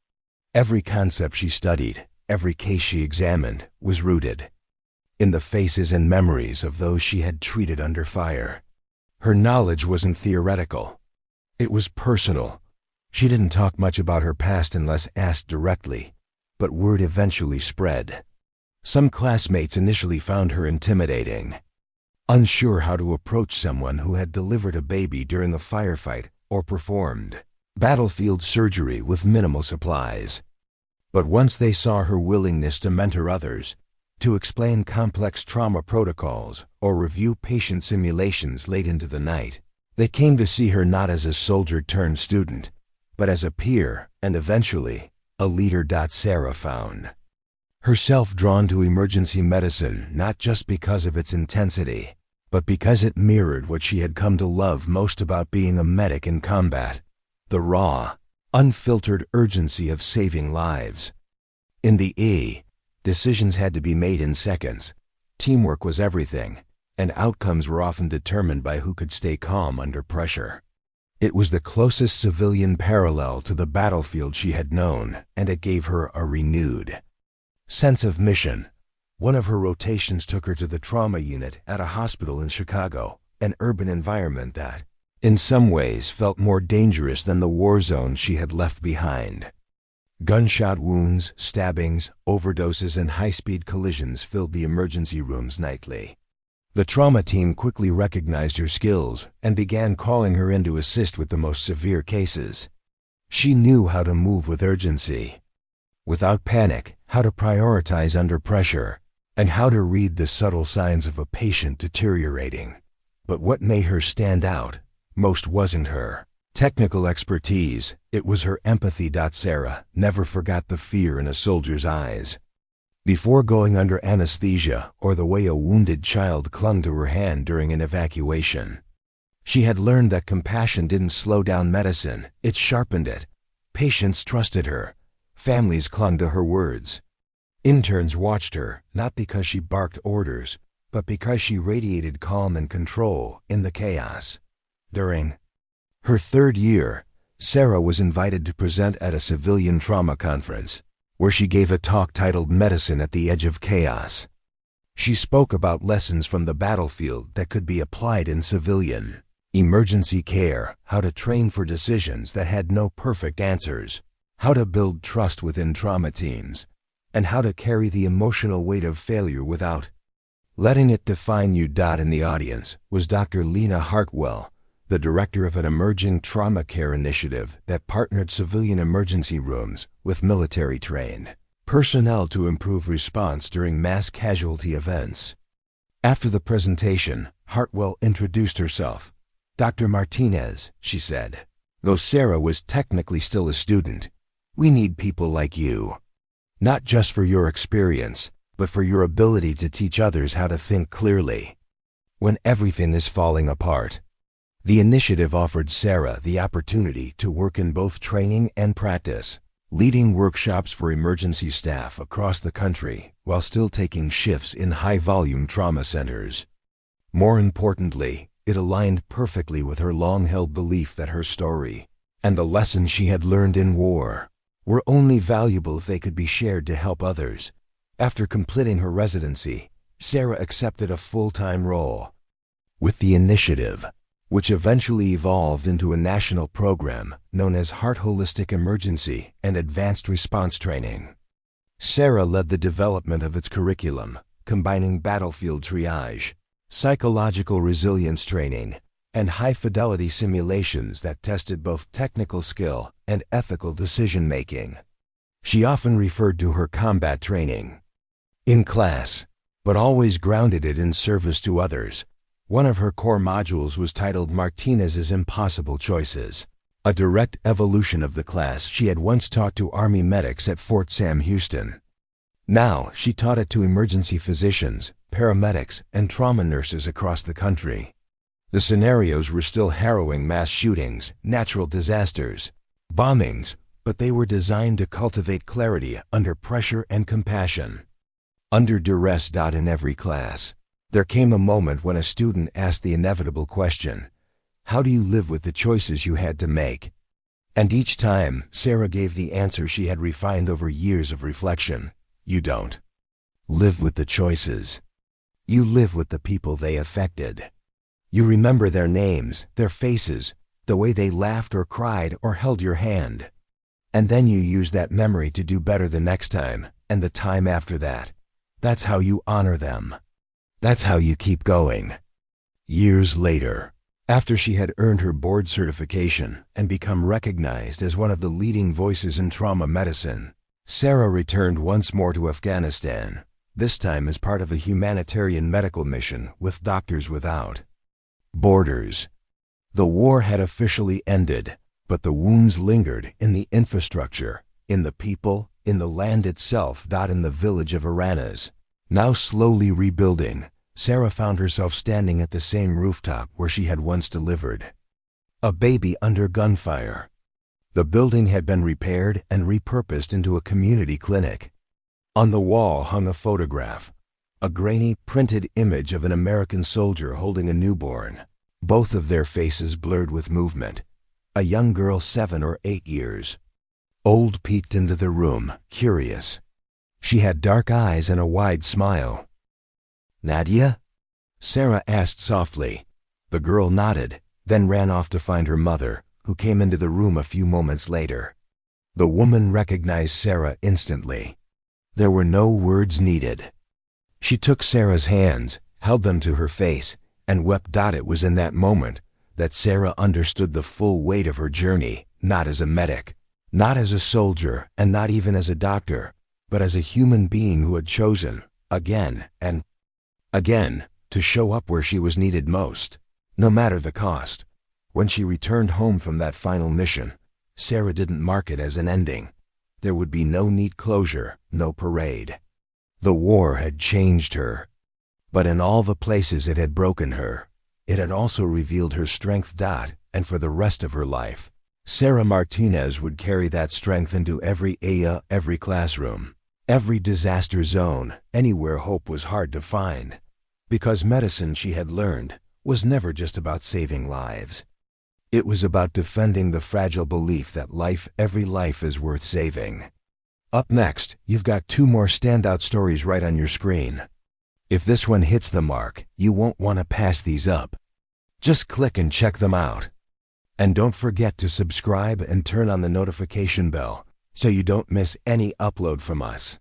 Every concept she studied, every case she examined, was rooted in the faces and memories of those she had treated under fire. Her knowledge wasn't theoretical. It was personal. She didn't talk much about her past unless asked directly, but word eventually spread. Some classmates initially found her intimidating, unsure how to approach someone who had delivered a baby during a firefight or performed battlefield surgery with minimal supplies. But once they saw her willingness to mentor others, to explain complex trauma protocols or review patient simulations late into the night, they came to see her not as a soldier-turned-student, but as a peer and eventually a leader. Sarah found herself drawn to emergency medicine not just because of its intensity, but because it mirrored what she had come to love most about being a medic in combat: the raw, unfiltered urgency of saving lives. In the E, decisions had to be made in seconds. Teamwork was everything, and outcomes were often determined by who could stay calm under pressure. It was the closest civilian parallel to the battlefield she had known, and it gave her a renewed sense of mission. One of her rotations took her to the trauma unit at a hospital in Chicago, an urban environment that, in some ways, felt more dangerous than the war zone she had left behind. Gunshot wounds, stabbings, overdoses, and high-speed collisions filled the emergency rooms nightly. The trauma team quickly recognized her skills and began calling her in to assist with the most severe cases. She knew how to move with urgency, without panic, how to prioritize under pressure, and how to read the subtle signs of a patient deteriorating. But what made her stand out most wasn't her technical expertise, it was her empathy. Sarah never forgot the fear in a soldier's eyes before going under anesthesia, or the way a wounded child clung to her hand during an evacuation. She had learned that compassion didn't slow down medicine, it sharpened it. Patients trusted her. Families clung to her words. Interns watched her, not because she barked orders, but because she radiated calm and control in the chaos. During her third year, Sarah was invited to present at a civilian trauma conference, where she gave a talk titled "Medicine at the Edge of Chaos." She spoke about lessons from the battlefield that could be applied in civilian emergency care, how to train for decisions that had no perfect answers, how to build trust within trauma teams, and how to carry the emotional weight of failure without letting it define you. In the audience was Dr. Lena Hartwell, the director of an emerging trauma care initiative that partnered civilian emergency rooms with military-trained personnel to improve response during mass casualty events. After the presentation, Hartwell introduced herself. "Dr. Martinez," she said, "though Sarah was technically still a student, we need people like you. Not just for your experience, but for your ability to teach others how to think clearly when everything is falling apart." The initiative offered Sarah the opportunity to work in both training and practice, leading workshops for emergency staff across the country while still taking shifts in high-volume trauma centers. More importantly, it aligned perfectly with her long-held belief that her story and the lessons she had learned in war were only valuable if they could be shared to help others. After completing her residency, Sarah accepted a full-time role with the initiative, which eventually evolved into a national program known as Heart Holistic Emergency and Advanced Response Training. Sarah led the development of its curriculum, combining battlefield triage, psychological resilience training, and high-fidelity simulations that tested both technical skill and ethical decision-making. She often referred to her combat training in class, but always grounded it in service to others. One of her core modules was titled Martinez's Impossible Choices, a direct evolution of the class she had once taught to Army medics at Fort Sam Houston. Now she taught it to emergency physicians, paramedics, and trauma nurses across the country. The scenarios were still harrowing: mass shootings, natural disasters, bombings, but they were designed to cultivate clarity under pressure and compassion. Under duress. In every class, there came a moment when a student asked the inevitable question, how do you live with the choices you had to make? And each time, Sarah gave the answer she had refined over years of reflection. You don't live with the choices. You live with the people they affected. You remember their names, their faces, the way they laughed or cried or held your hand. And then you use that memory to do better the next time, and the time after that. That's how you honor them. That's how you keep going. Years later, after she had earned her board certification and become recognized as one of the leading voices in trauma medicine, Sarah returned once more to Afghanistan, this time as part of a humanitarian medical mission with Doctors Without Borders. The war had officially ended, but the wounds lingered in the infrastructure, in the people, in the land itself. In the village of Aranas, now slowly rebuilding, Sarah found herself standing at the same rooftop where she had once delivered a baby under gunfire. The building had been repaired and repurposed into a community clinic. On the wall hung a photograph, a grainy, printed image of an American soldier holding a newborn, both of their faces blurred with movement. A young girl 7 or 8 years old peeked into the room, curious. She had dark eyes and a wide smile. Nadia? Sarah asked softly. The girl nodded, then ran off to find her mother, who came into the room a few moments later. The woman recognized Sarah instantly. There were no words needed. She took Sarah's hands, held them to her face, and wept. It was in that moment that Sarah understood the full weight of her journey, not as a medic, not as a soldier, and not even as a doctor, but as a human being who had chosen, again and again, to show up where she was needed most, no matter the cost. When she returned home from that final mission, Sarah didn't mark it as an ending. There would be no neat closure, no parade. The war had changed her. But in all the places it had broken her, it had also revealed her strength. And for the rest of her life, Sarah Martinez would carry that strength into every area, every classroom, every disaster zone, anywhere hope was hard to find. Because medicine, she had learned, was never just about saving lives. It was about defending the fragile belief that every life is worth saving. Up next, you've got 2 more standout stories right on your screen. If this one hits the mark, you won't want to pass these up. Just click and check them out. And don't forget to subscribe and turn on the notification bell so you don't miss any upload from us.